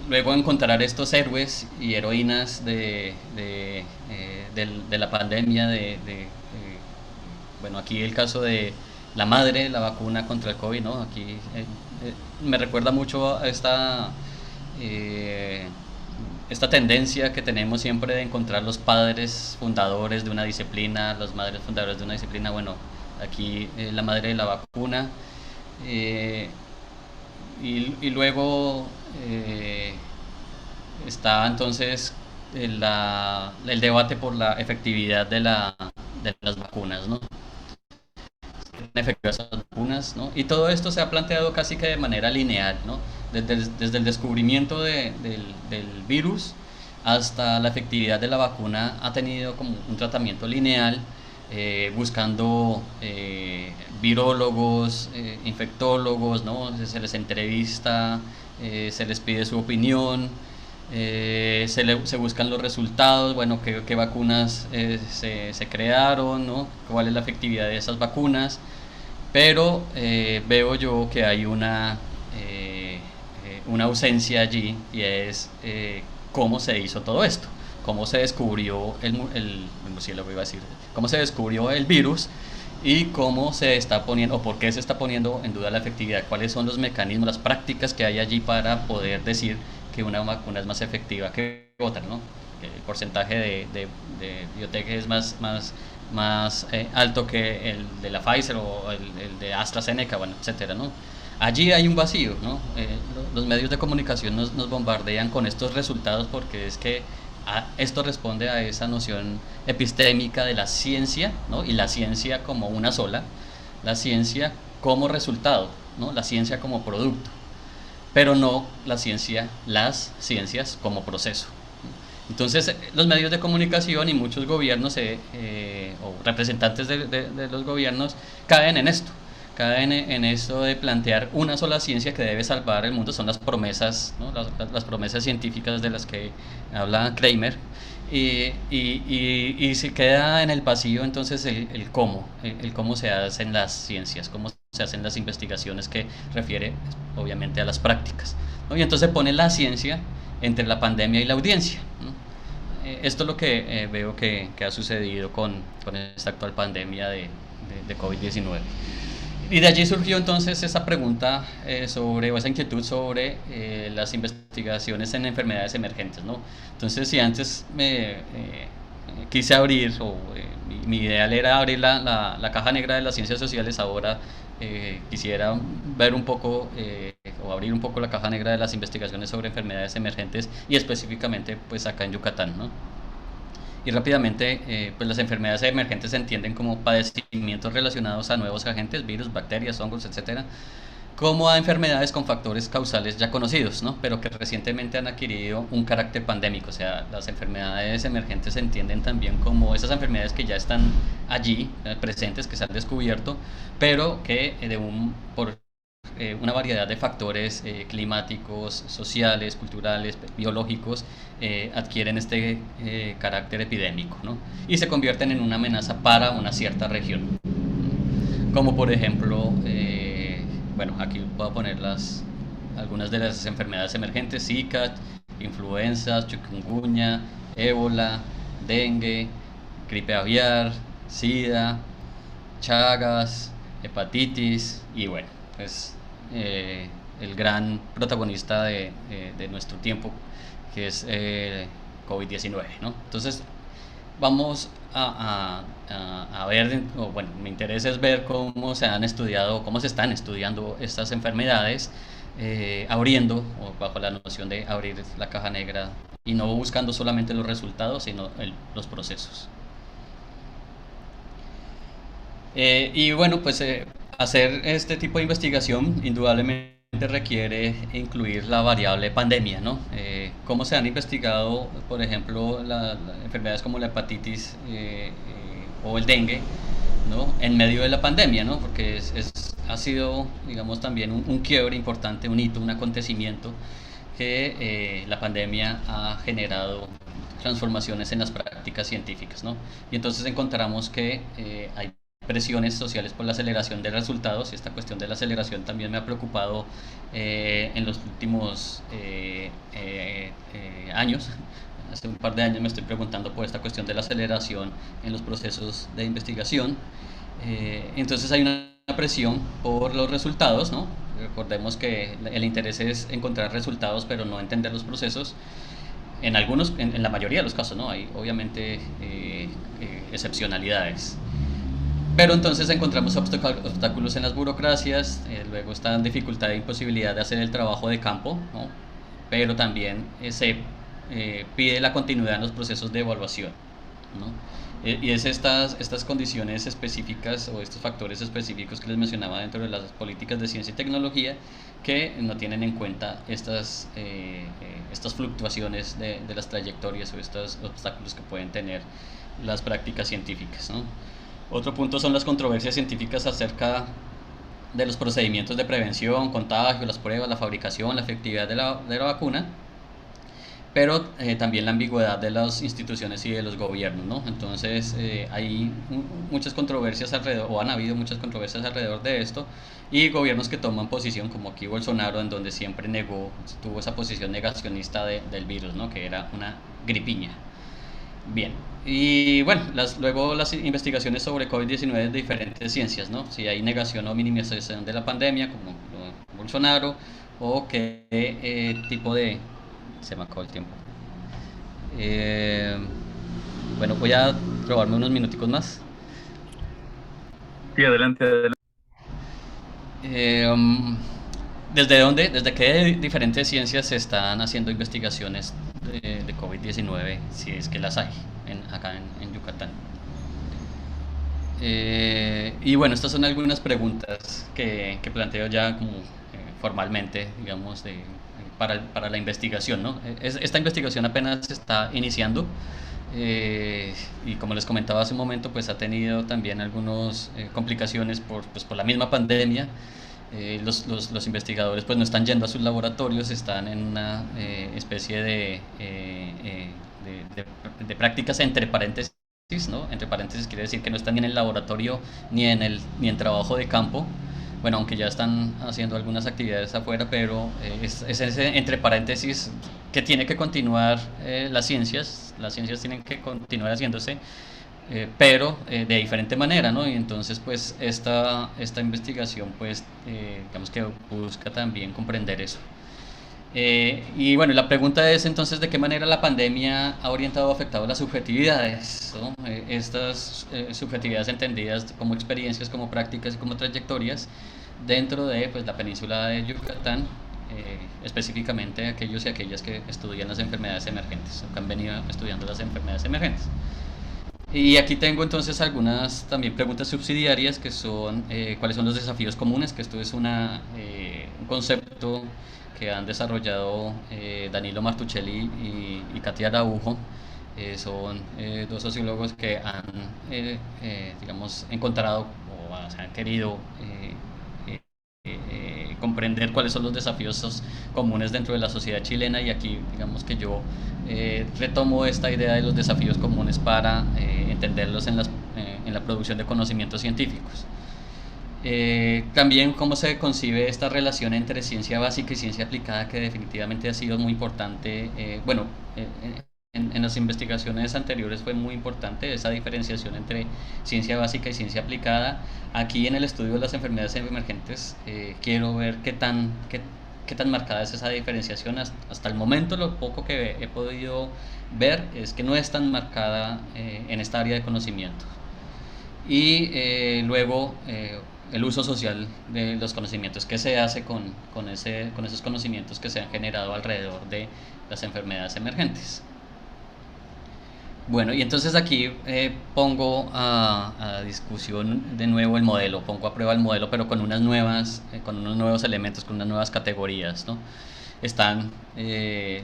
Luego encontrar estos héroes y heroínas de la pandemia, bueno, aquí el caso de la madre, la vacuna contra el COVID, ¿no? Aquí me recuerda mucho a esta tendencia que tenemos siempre de encontrar los padres fundadores de una disciplina, las madres fundadoras de una disciplina. Bueno, aquí la madre de la vacuna. y luego está entonces el debate por la efectividad de las vacunas, ¿no? Efectivas las vacunas, ¿no? Y todo esto se ha planteado casi que de manera lineal, ¿no? Desde el descubrimiento del virus hasta la efectividad de la vacuna ha tenido como un tratamiento lineal, buscando virólogos, infectólogos, ¿no? Se les entrevista, se les pide su opinión, se buscan los resultados, bueno, qué vacunas se crearon, ¿no? Cuál es la efectividad de esas vacunas, pero veo yo que hay una ausencia allí, y es cómo se hizo todo esto, cómo se descubrió el murciélago, iba a decir, cómo se descubrió el virus y cómo se está poniendo, o por qué se está poniendo en duda la efectividad, cuáles son los mecanismos, las prácticas que hay allí para poder decir que una vacuna es más efectiva que otra, ¿no? El porcentaje de biotech es más alto que el de la Pfizer o el de AstraZeneca, bueno, etcétera, ¿no? Allí hay un vacío, ¿no? Los medios de comunicación nos bombardean con estos resultados porque es que esto responde a esa noción epistémica de la ciencia, ¿no? Y la ciencia como una sola, la ciencia como resultado, ¿no? La ciencia como producto, pero no las ciencias como proceso. Entonces los medios de comunicación y muchos gobiernos o representantes de los gobiernos caen en esto de plantear una sola ciencia que debe salvar el mundo. Son las promesas, ¿no? las promesas científicas de las que habla Kramer, y se queda en el pasillo entonces el cómo se hacen las ciencias, cómo se hacen las investigaciones, que refiere obviamente a las prácticas, ¿no? Y entonces pone la ciencia entre la pandemia y la audiencia, ¿no? Esto es lo que veo que ha sucedido con esta actual pandemia de COVID-19. Y de allí surgió entonces esa pregunta o esa inquietud sobre las investigaciones en enfermedades emergentes, ¿no? Entonces, si antes me quise abrir, mi ideal era abrir la caja negra de las ciencias sociales, ahora quisiera ver un poco o abrir un poco la caja negra de las investigaciones sobre enfermedades emergentes, y específicamente pues acá en Yucatán, ¿no? Y rápidamente, pues las enfermedades emergentes se entienden como padecimientos relacionados a nuevos agentes, virus, bacterias, hongos, etcétera, como a enfermedades con factores causales ya conocidos, ¿no? Pero que recientemente han adquirido un carácter pandémico. O sea, las enfermedades emergentes se entienden también como esas enfermedades que ya están allí, presentes, que se han descubierto, pero que por una variedad de factores climáticos, sociales, culturales, biológicos, adquieren este carácter epidémico, ¿no? Y se convierten en una amenaza para una cierta región. Como por ejemplo, bueno, aquí voy a poner algunas de las enfermedades emergentes: Zika, influenza, chikungunya, ébola, dengue, gripe aviar, SIDA, Chagas, hepatitis, y bueno, pues el gran protagonista de nuestro tiempo, que es COVID-19, ¿no? Entonces vamos a ver, o bueno, mi interés es ver cómo se están estudiando estas enfermedades, abriendo, o bajo la noción de abrir la caja negra, y no buscando solamente los resultados, sino los procesos. Y bueno, pues hacer este tipo de investigación indudablemente requiere incluir la variable pandemia, ¿no? Cómo se han investigado, por ejemplo, las enfermedades como la hepatitis o el dengue, ¿no? En medio de la pandemia, ¿no? Porque ha sido, digamos, también un quiebre importante, un hito, un acontecimiento, que la pandemia ha generado transformaciones en las prácticas científicas, ¿no? Y entonces encontramos que hay presiones sociales por la aceleración de resultados, y esta cuestión de la aceleración también me ha preocupado en los últimos años. Hace un par de años me estoy preguntando por esta cuestión de la aceleración en los procesos de investigación. Entonces hay una presión por los resultados, ¿no? Recordemos que el interés es encontrar resultados, pero no entender los procesos. En la mayoría de los casos, ¿no? Hay obviamente excepcionalidades. Pero entonces encontramos obstáculos en las burocracias, luego está en dificultad e imposibilidad de hacer el trabajo de campo, ¿no? Pero también se pide la continuidad en los procesos de evaluación, ¿no? Y es estas condiciones específicas o estos factores específicos que les mencionaba dentro de las políticas de ciencia y tecnología que no tienen en cuenta estas fluctuaciones de las trayectorias o estos obstáculos que pueden tener las prácticas científicas, ¿no? Otro punto son las controversias científicas acerca de los procedimientos de prevención, contagio, las pruebas, la fabricación, la efectividad de la vacuna, pero también la ambigüedad de las instituciones y de los gobiernos, ¿no? Entonces hay muchas controversias alrededor, o han habido muchas controversias alrededor de esto, y gobiernos que toman posición, como aquí Bolsonaro, en donde siempre tuvo esa posición negacionista del virus, ¿no? Que era una gripiña. Bien, y bueno, luego las investigaciones sobre COVID-19 de diferentes ciencias, ¿no? Si hay negación o minimización de la pandemia, como Bolsonaro, o qué tipo de... Se me acabó el tiempo. Bueno, voy a probarme unos minuticos más. Sí, adelante, adelante. ¿Desde qué diferentes ciencias se están haciendo investigaciones de COVID-19, si es que las hay acá en Yucatán? Y bueno, estas son algunas preguntas que planteo ya como formalmente, digamos, para la investigación, ¿no? Esta investigación apenas se está iniciando y como les comentaba hace un momento, pues ha tenido también algunas complicaciones por la misma pandemia. Los investigadores pues no están yendo a sus laboratorios, están en una especie de prácticas entre paréntesis, ¿no? Entre paréntesis quiere decir que no están ni en el laboratorio ni en trabajo de campo. Bueno, aunque ya están haciendo algunas actividades afuera, pero es ese entre paréntesis que tiene que continuar las ciencias tienen que continuar haciéndose, pero de diferente manera, ¿no? Y entonces pues esta investigación pues digamos que busca también comprender eso. Y bueno, la pregunta es entonces de qué manera la pandemia ha orientado o afectado las subjetividades, ¿no? Estas subjetividades entendidas como experiencias, como prácticas y como trayectorias dentro de pues, la península de Yucatán, específicamente aquellos y aquellas que estudian las enfermedades emergentes o que han venido estudiando las enfermedades emergentes. Y aquí tengo entonces algunas también preguntas subsidiarias que son cuáles son los desafíos comunes, que esto es un concepto que han desarrollado Danilo Martuchelli y Katia Araujo. Son dos sociólogos que han digamos, encontrado o se han querido comprender cuáles son los desafíos comunes dentro de la sociedad chilena, y aquí digamos que yo retomo esta idea de los desafíos comunes para entenderlos en la producción de conocimientos científicos. También cómo se concibe esta relación entre ciencia básica y ciencia aplicada, que definitivamente ha sido muy importante. En las investigaciones anteriores fue muy importante esa diferenciación entre ciencia básica y ciencia aplicada. Aquí en el estudio de las enfermedades emergentes quiero ver qué tan marcada es esa diferenciación. Hasta el momento lo poco que he podido ver es que no es tan marcada en esta área de conocimiento. Y luego el uso social de los conocimientos, qué se hace con esos conocimientos que se han generado alrededor de las enfermedades emergentes. Bueno, y entonces aquí pongo a discusión de nuevo el modelo, pongo a prueba el modelo, pero con unos nuevos elementos, con unas nuevas categorías, ¿no? Están,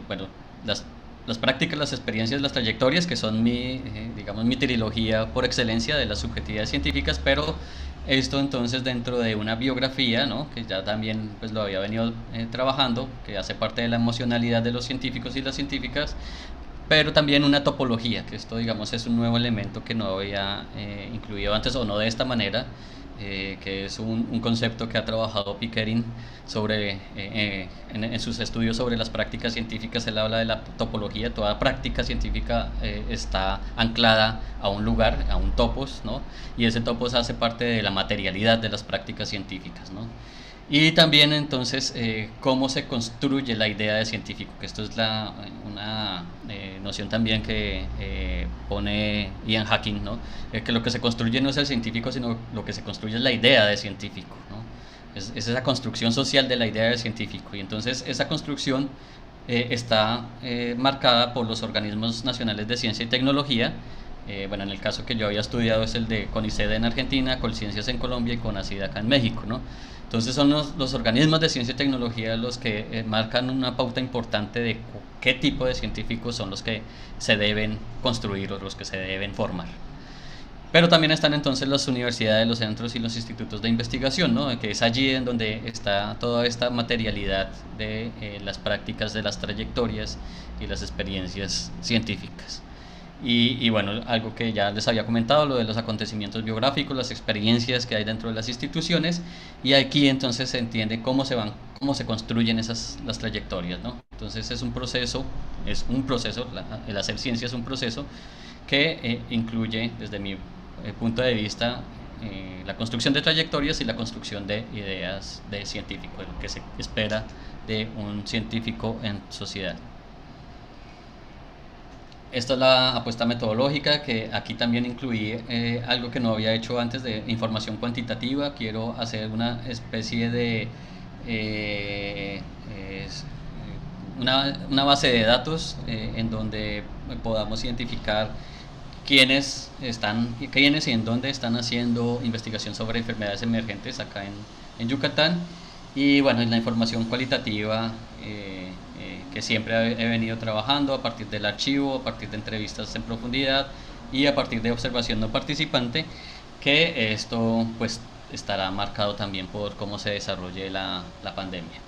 bueno, las prácticas, las experiencias, las trayectorias, que son digamos, mi trilogía por excelencia de las subjetividades científicas, pero esto entonces dentro de una biografía, ¿no? Que ya también pues, lo había venido trabajando, que hace parte de la emocionalidad de los científicos y las científicas, pero también una topología, que esto digamos es un nuevo elemento que no había incluido antes, o no de esta manera, que es un concepto que ha trabajado Pickering en sus estudios sobre las prácticas científicas. Él habla de la topología. Toda práctica científica está anclada a un lugar, a un topos, ¿no? Y ese topos hace parte de la materialidad de las prácticas científicas, ¿no? Y también entonces cómo se construye la idea de científico, que esto es una noción también que pone Ian Hacking, ¿no? Que lo que se construye no es el científico, sino lo que se construye es la idea de científico, ¿no? Es esa construcción social de la idea de científico. Y entonces esa construcción está marcada por los organismos nacionales de ciencia y tecnología. Bueno, en el caso que yo había estudiado es el de CONICET en Argentina, Colciencias en Colombia y CONACYT acá en México, ¿no? Entonces son los organismos de ciencia y tecnología los que marcan una pauta importante de qué tipo de científicos son los que se deben construir o los que se deben formar. Pero también están entonces las universidades, los centros y los institutos de investigación, ¿no? Que es allí en donde está toda esta materialidad de las prácticas, de las trayectorias y las experiencias científicas. Y bueno, algo que ya les había comentado, lo de los acontecimientos biográficos, las experiencias que hay dentro de las instituciones, y aquí entonces se entiende cómo se construyen las trayectorias, ¿no? Entonces es un proceso, el hacer ciencia es un proceso que incluye, desde mi punto de vista, la construcción de trayectorias y la construcción de ideas de científico, de lo que se espera de un científico en sociedad. Esta es la apuesta metodológica, que aquí también incluí algo que no había hecho antes de información cuantitativa. Quiero hacer una especie de una base de datos en donde podamos identificar quiénes y en dónde están haciendo investigación sobre enfermedades emergentes acá en Yucatán. Y bueno, en la información cualitativa que siempre he venido trabajando a partir del archivo, a partir de entrevistas en profundidad y a partir de observación no participante, que esto pues estará marcado también por cómo se desarrolle la pandemia.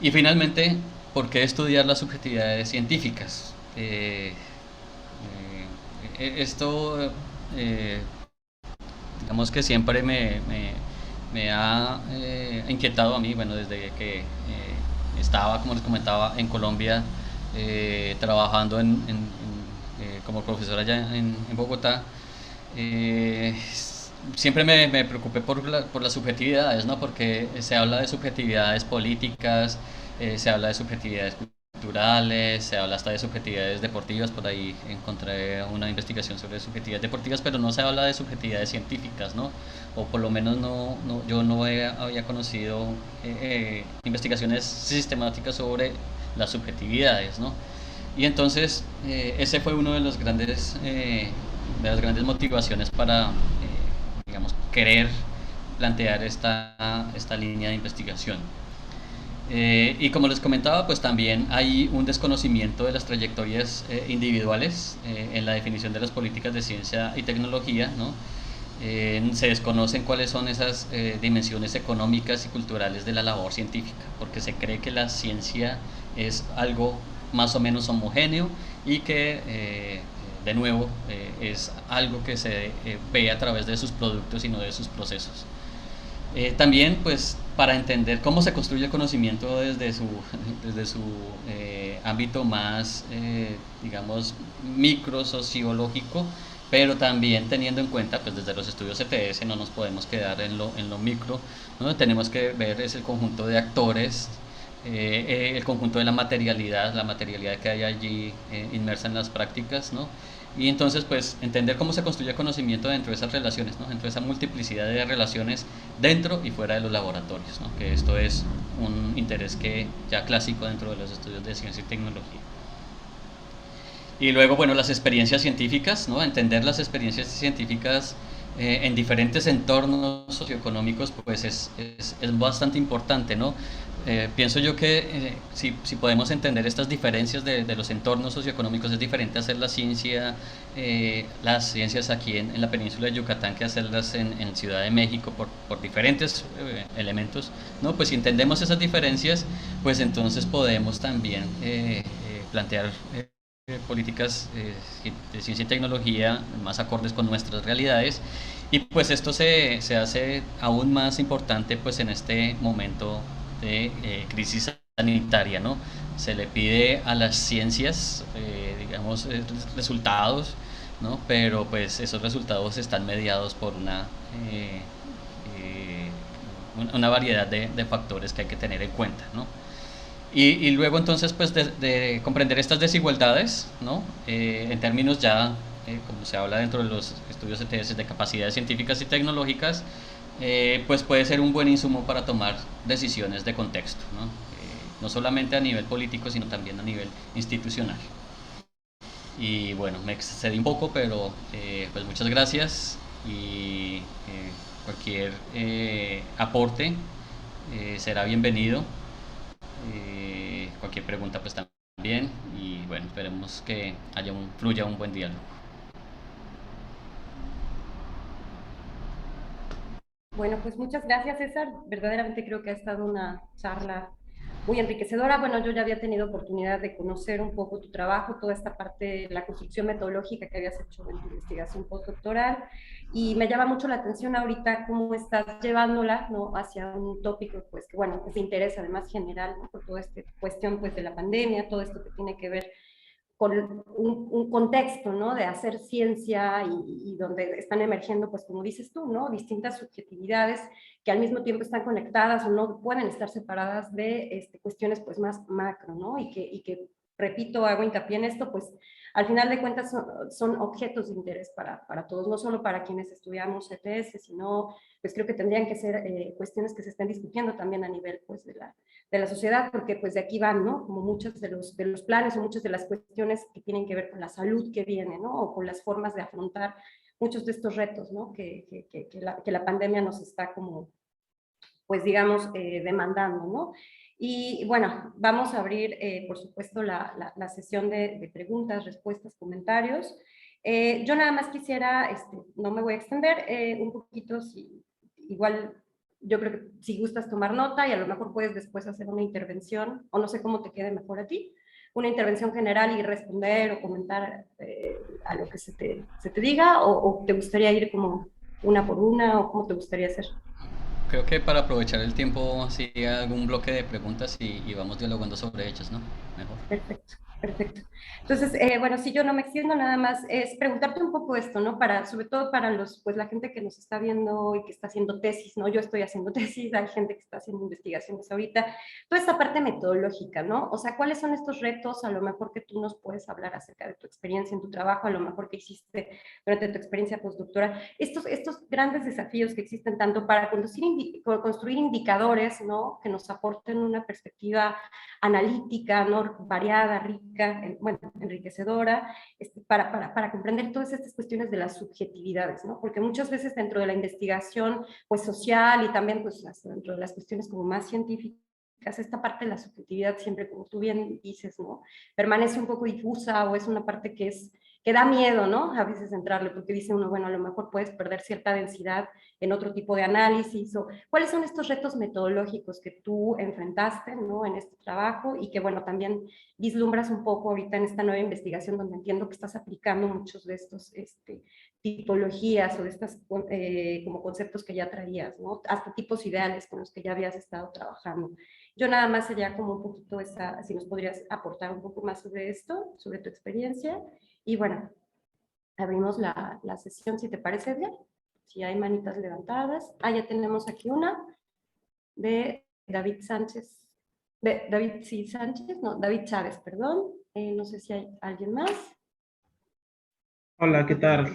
Y finalmente, ¿por qué estudiar las subjetividades científicas? Esto digamos que siempre me ha inquietado a mí, bueno, desde que estaba, como les comentaba, en Colombia, trabajando como profesor allá en Bogotá. Siempre me preocupé por las subjetividades, ¿no? Porque se habla de subjetividades políticas, se habla de subjetividades culturales, se habla hasta de subjetividades deportivas. Por ahí encontré una investigación sobre subjetividades deportivas, pero no se habla de subjetividades científicas, ¿no? O por lo menos yo no había conocido investigaciones sistemáticas sobre las subjetividades, ¿no? Y entonces ese fue uno de de las grandes motivaciones para digamos, querer plantear esta línea de investigación. Y como les comentaba, pues también hay un desconocimiento de las trayectorias individuales en la definición de las políticas de ciencia y tecnología, ¿no? Se desconocen cuáles son esas dimensiones económicas y culturales de la labor científica, porque se cree que la ciencia es algo más o menos homogéneo y que de nuevo es algo que se ve a través de sus productos y no de sus procesos. También pues para entender cómo se construye el conocimiento desde su ámbito más digamos micro sociológico, pero también teniendo en cuenta pues desde los estudios CTS no nos podemos quedar en lo micro, ¿no? Tenemos que ver es el conjunto de actores, el conjunto de la materialidad que hay allí inmersa en las prácticas, ¿no? Y entonces pues entender cómo se construye conocimiento dentro de esas relaciones, ¿no? Dentro de esa multiplicidad de relaciones dentro y fuera de los laboratorios, ¿no? Que esto es un interés que ya clásico dentro de los estudios de ciencia y tecnología. Y luego, bueno, las experiencias científicas, ¿no? Entender las experiencias científicas en diferentes entornos socioeconómicos pues es bastante importante, ¿no? Pienso yo que si podemos entender estas diferencias de los entornos socioeconómicos, es diferente hacer las ciencias aquí en la península de Yucatán que hacerlas en Ciudad de México por diferentes elementos, ¿no? Pues si entendemos esas diferencias, pues entonces podemos también plantear políticas de ciencia y tecnología más acordes con nuestras realidades, y pues esto se hace aún más importante pues en este momento de crisis sanitaria, ¿no? Se le pide a las ciencias digamos resultados, ¿no? Pero pues esos resultados están mediados por una variedad de factores que hay que tener en cuenta, ¿no? Y luego entonces pues de comprender estas desigualdades, ¿no? En términos ya, como se habla dentro de los estudios ETS de capacidades científicas y tecnológicas, pues puede ser un buen insumo para tomar decisiones de contexto, ¿no? No solamente a nivel político, sino también a nivel institucional. Y bueno, me excedí un poco, pero pues muchas gracias y cualquier aporte será bienvenido. Cualquier pregunta pues también, y bueno, esperemos que fluya un buen diálogo. Bueno, pues muchas gracias, César. Verdaderamente creo que ha estado una charla muy enriquecedora. Bueno, yo ya había tenido oportunidad de conocer un poco tu trabajo, toda esta parte de la construcción metodológica que habías hecho en tu investigación postdoctoral, y me llama mucho la atención ahorita cómo estás llevándola, ¿no?, hacia un tópico, pues, que bueno, pues de interés además general, ¿no?, por toda esta cuestión, pues, de la pandemia, todo esto que tiene que ver con un contexto, ¿no?, de hacer ciencia y donde están emergiendo, pues como dices tú, ¿no?, distintas subjetividades que al mismo tiempo están conectadas o no pueden estar separadas de cuestiones pues más macro, ¿no? Y que, repito, hago hincapié en esto, pues al final de cuentas son objetos de interés para todos, no solo para quienes estudiamos ETS, sino pues creo que tendrían que ser cuestiones que se estén discutiendo también a nivel pues de la sociedad, porque pues de aquí van, ¿no?, como muchos de los planes o muchas de las cuestiones que tienen que ver con la salud que viene, ¿no?, o con las formas de afrontar muchos de estos retos, ¿no?, que la pandemia nos está como, pues digamos, demandando, ¿no? Y bueno, vamos a abrir, por supuesto, la sesión de preguntas, respuestas, comentarios. Yo nada más quisiera, no me voy a extender, un poquito, si, igual yo creo que si gustas tomar nota y a lo mejor puedes después hacer una intervención, o no sé cómo te quede mejor a ti, una intervención general y responder o comentar a lo que se te diga, o te gustaría ir como una por una, o cómo te gustaría hacer. Creo que para aprovechar el tiempo, sí, algún bloque de preguntas y vamos dialogando sobre ellas, ¿no? Mejor. Perfecto, perfecto. Entonces, bueno, si yo no me extiendo, nada más es preguntarte un poco esto, ¿no? Sobre todo para pues la gente que nos está viendo y que está haciendo tesis, ¿no? Yo estoy haciendo tesis, hay gente que está haciendo investigaciones ahorita, toda esta parte metodológica, ¿no? O sea, ¿cuáles son estos retos? A lo mejor que tú nos puedes hablar acerca de tu experiencia en tu trabajo, a lo mejor que hiciste durante tu experiencia postdoctoral, estos grandes desafíos que existen tanto para construir indicadores, ¿no?, que nos aporten una perspectiva analítica, ¿no?, variada, rica, bueno, enriquecedora, para comprender todas estas cuestiones de las subjetividades, ¿no? Porque muchas veces dentro de la investigación pues, social y también pues, dentro de las cuestiones como más científicas, esta parte de la subjetividad siempre, como tú bien dices, ¿no?, permanece un poco difusa o es una parte que da miedo, ¿no?, a veces entrarle, porque dice uno, bueno, a lo mejor puedes perder cierta densidad en otro tipo de análisis, o cuáles son estos retos metodológicos que tú enfrentaste, ¿no?, en este trabajo y que, bueno, también vislumbras un poco ahorita en esta nueva investigación donde entiendo que estás aplicando muchos de estos tipologías o de estas como conceptos que ya traías, ¿no?, hasta tipos ideales con los que ya habías estado trabajando. Yo nada más sería como un poquito si nos podrías aportar un poco más sobre esto, sobre tu experiencia, y bueno, abrimos la sesión, si te parece bien. Si hay manitas levantadas. Ya tenemos aquí una de David Sánchez. David sí, Sánchez, no, David Chávez, perdón. No sé si hay alguien más. Hola, ¿qué tal?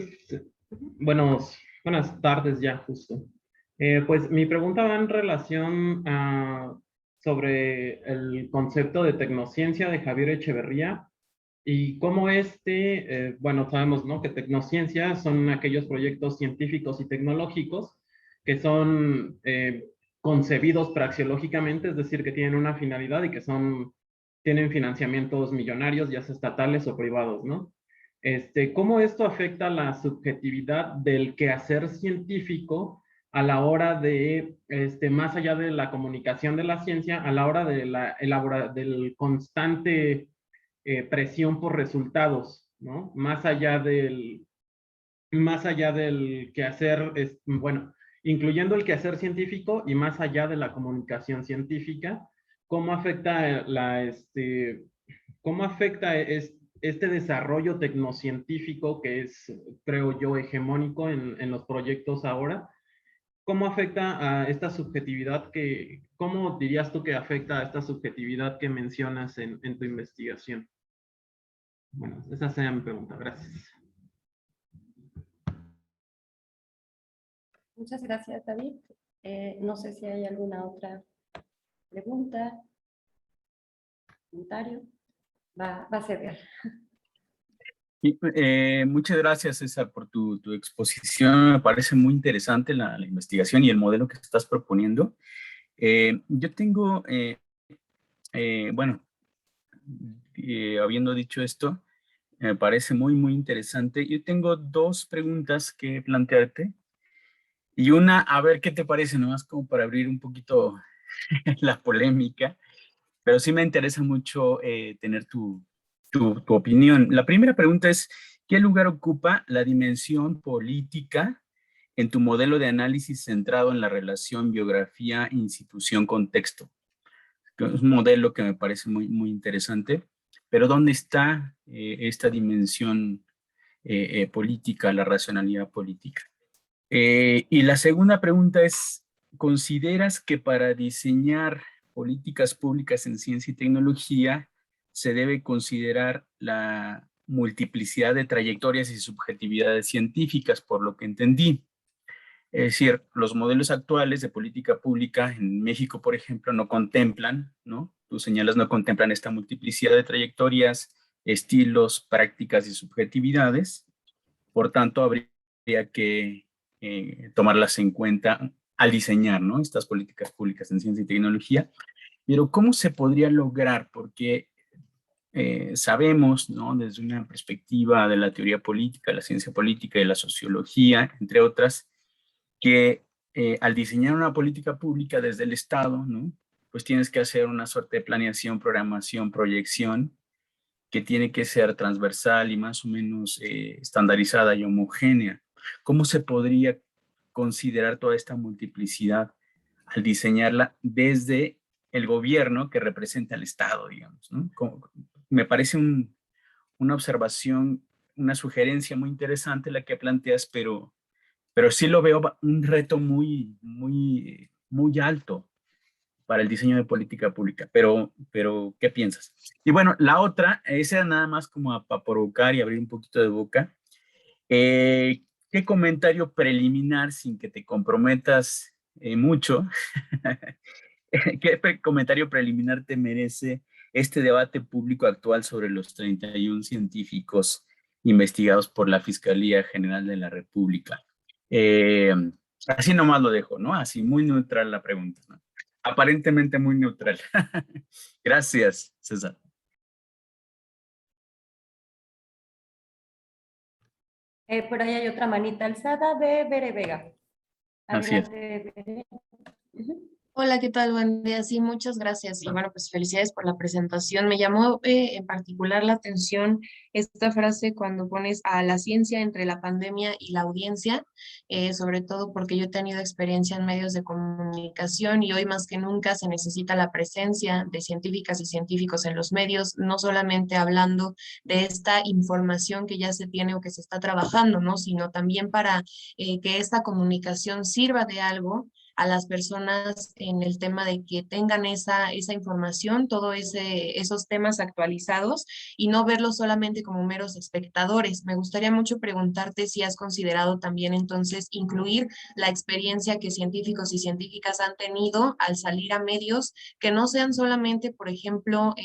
Buenas tardes ya, justo. Pues mi pregunta va en relación sobre el concepto de tecnociencia de Javier Echeverría y cómo bueno, sabemos, ¿no?, que tecnociencia son aquellos proyectos científicos y tecnológicos que son concebidos praxeológicamente, es decir, que tienen una finalidad y que tienen financiamientos millonarios, ya sea estatales o privados, ¿no? ¿Cómo esto afecta la subjetividad del quehacer científico a la hora de, más allá de la comunicación de la ciencia, a la hora de del constante presión por resultados, ¿no? Más allá del quehacer, bueno, incluyendo el quehacer científico y más allá de la comunicación científica, ¿cómo afecta este desarrollo tecnocientífico que es, creo yo, hegemónico en los proyectos ahora? ¿cómo afecta a esta subjetividad cómo dirías tú que afecta a esta subjetividad que mencionas en tu investigación? Bueno, esa sería mi pregunta. Gracias. Muchas gracias, David. No sé si hay alguna otra pregunta, comentario. Va a ser. Y, muchas gracias, César, por tu exposición. Me parece muy interesante la investigación y el modelo que estás proponiendo. Yo tengo, bueno, habiendo dicho esto, me parece muy interesante. Yo tengo dos preguntas que plantearte y una, a ver qué te parece, nomás como para abrir un poquito la polémica, pero sí me interesa mucho tener tu opinión. La primera pregunta es, ¿qué lugar ocupa la dimensión política en tu modelo de análisis centrado en la relación biografía, institución, contexto? Es un modelo que me parece muy interesante, pero ¿dónde está esta dimensión política, la racionalidad política? Y la segunda pregunta es, ¿consideras que para diseñar políticas públicas en ciencia y tecnología se debe considerar la multiplicidad de trayectorias y subjetividades científicas, por lo que entendí? Es decir, los modelos actuales de política pública en México, por ejemplo, no contemplan, ¿no? Tú señalas, no contemplan esta multiplicidad de trayectorias, estilos, prácticas y subjetividades. Por tanto, habría que tomarlas en cuenta al diseñar, ¿no?, estas políticas públicas en ciencia y tecnología. Pero ¿cómo se podría lograr? Porque sabemos, ¿no?, desde una perspectiva de la teoría política, la ciencia política y la sociología, entre otras, que al diseñar una política pública desde el Estado, ¿no?, pues tienes que hacer una suerte de planeación, programación, proyección, que tiene que ser transversal y más o menos estandarizada y homogénea. ¿Cómo se podría considerar toda esta multiplicidad al diseñarla desde el gobierno que representa al Estado, digamos, ¿no? Me parece una observación, una sugerencia muy interesante la que planteas, pero sí lo veo un reto muy alto para el diseño de política pública, pero ¿qué piensas? Y bueno, la otra, esa nada más como para provocar y abrir un poquito de boca. ¿Qué comentario preliminar, sin que te comprometas mucho, qué comentario preliminar te merece este debate público actual sobre los 31 científicos investigados por la Fiscalía General de la República? Así nomás lo dejo, ¿no? Así muy neutral la pregunta, ¿no? Aparentemente muy neutral. Gracias, César. Por ahí hay otra manita alzada de Bere Vega. Así es. Adelante, Bere. Hola, ¿qué tal? Buen día. Sí, muchas gracias. Y bueno, pues felicidades por la presentación. Me llamó en particular la atención esta frase cuando pones a la ciencia entre la pandemia y la audiencia, sobre todo porque yo he tenido experiencia en medios de comunicación y hoy más que nunca se necesita la presencia de científicas y científicos en los medios, no solamente hablando de esta información que ya se tiene o que se está trabajando, ¿no? Sino también para que esta comunicación sirva de algo a las personas en el tema de que tengan esa información, todos esos temas actualizados y no verlos solamente como meros espectadores. Me gustaría mucho preguntarte si has considerado también entonces incluir la experiencia que científicos y científicas han tenido al salir a medios que no sean solamente, por ejemplo,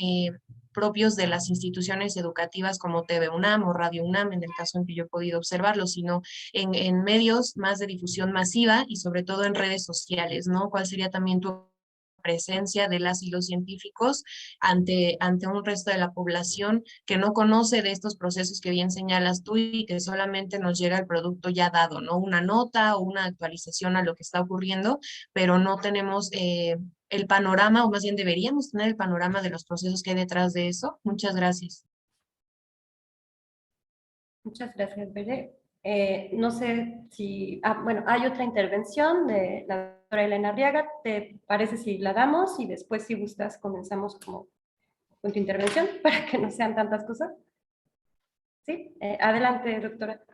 propios de las instituciones educativas como TV UNAM o Radio UNAM, en el caso en que yo he podido observarlo, sino en medios más de difusión masiva y sobre todo en redes sociales, ¿no? ¿Cuál sería también tu presencia de las y los científicos ante un resto de la población que no conoce de estos procesos que bien señalas tú y que solamente nos llega el producto ya dado, ¿no? Una nota o una actualización a lo que está ocurriendo, pero no tenemos el panorama, o más bien deberíamos tener el panorama de los procesos que hay detrás de eso? Muchas gracias. Muchas gracias, Bere. No sé si... bueno, hay otra intervención de la doctora Elena Arriaga. ¿Te parece si la damos? Y después, si gustas, comenzamos con tu intervención para que no sean tantas cosas. ¿Sí? Adelante, doctora.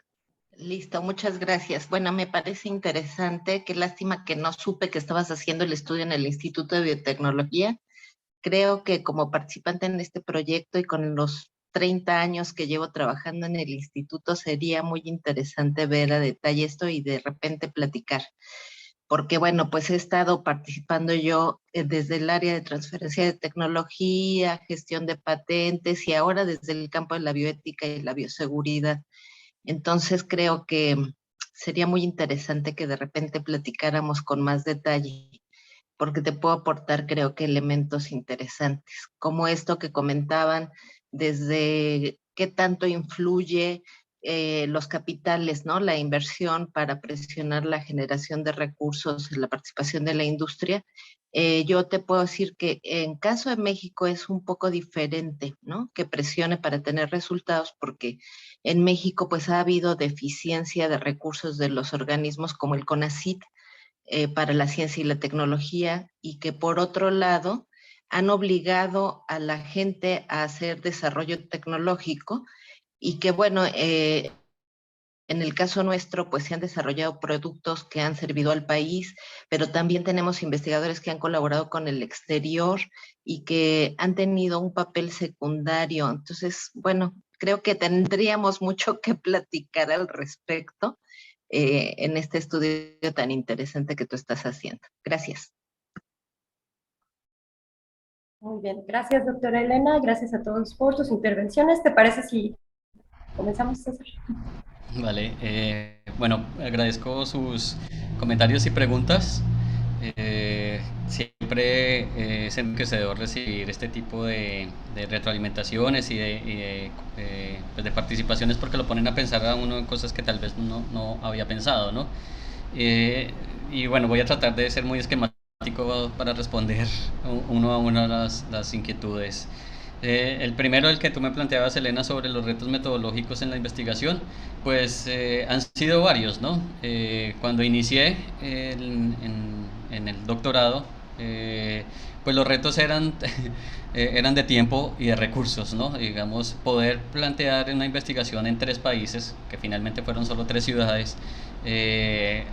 Listo, muchas gracias. Bueno, me parece interesante. Qué lástima que no supe que estabas haciendo el estudio en el Instituto de Biotecnología. Creo que como participante en este proyecto y con los 30 años que llevo trabajando en el instituto, sería muy interesante ver a detalle esto y de repente platicar. Porque bueno, pues he estado participando yo desde el área de transferencia de tecnología, gestión de patentes y ahora desde el campo de la bioética y la bioseguridad. Entonces creo que sería muy interesante que de repente platicáramos con más detalle, porque te puedo aportar, creo que elementos interesantes, como esto que comentaban, desde qué tanto influye los capitales, ¿no? La inversión para presionar la generación de recursos, la participación de la industria. Yo te puedo decir que en caso de México es un poco diferente, ¿no? Que presione para tener resultados, porque en México pues ha habido deficiencia de recursos de los organismos como el CONACYT, para la ciencia y la tecnología, y que por otro lado han obligado a la gente a hacer desarrollo tecnológico y que bueno, en el caso nuestro, pues se han desarrollado productos que han servido al país, pero también tenemos investigadores que han colaborado con el exterior y que han tenido un papel secundario. Entonces, bueno, creo que tendríamos mucho que platicar al respecto en este estudio tan interesante que tú estás haciendo. Gracias. Muy bien, gracias doctora Elena, gracias a todos por sus intervenciones. ¿Te parece si comenzamos, César? Vale, bueno, agradezco sus comentarios y preguntas. Siempre es enriquecedor recibir este tipo de retroalimentaciones pues de participaciones, porque lo ponen a pensar a uno en cosas que tal vez no había pensado, ¿no? Y bueno, voy a tratar de ser muy esquemático para responder uno a uno las inquietudes. El primero, el que tú me planteabas, Elena, sobre los retos metodológicos en la investigación, pues han sido varios, ¿no? Cuando inicié en el doctorado, pues los retos eran, eran de tiempo y de recursos, ¿no? Digamos, poder plantear una investigación en 3 países, que finalmente fueron solo 3 ciudades,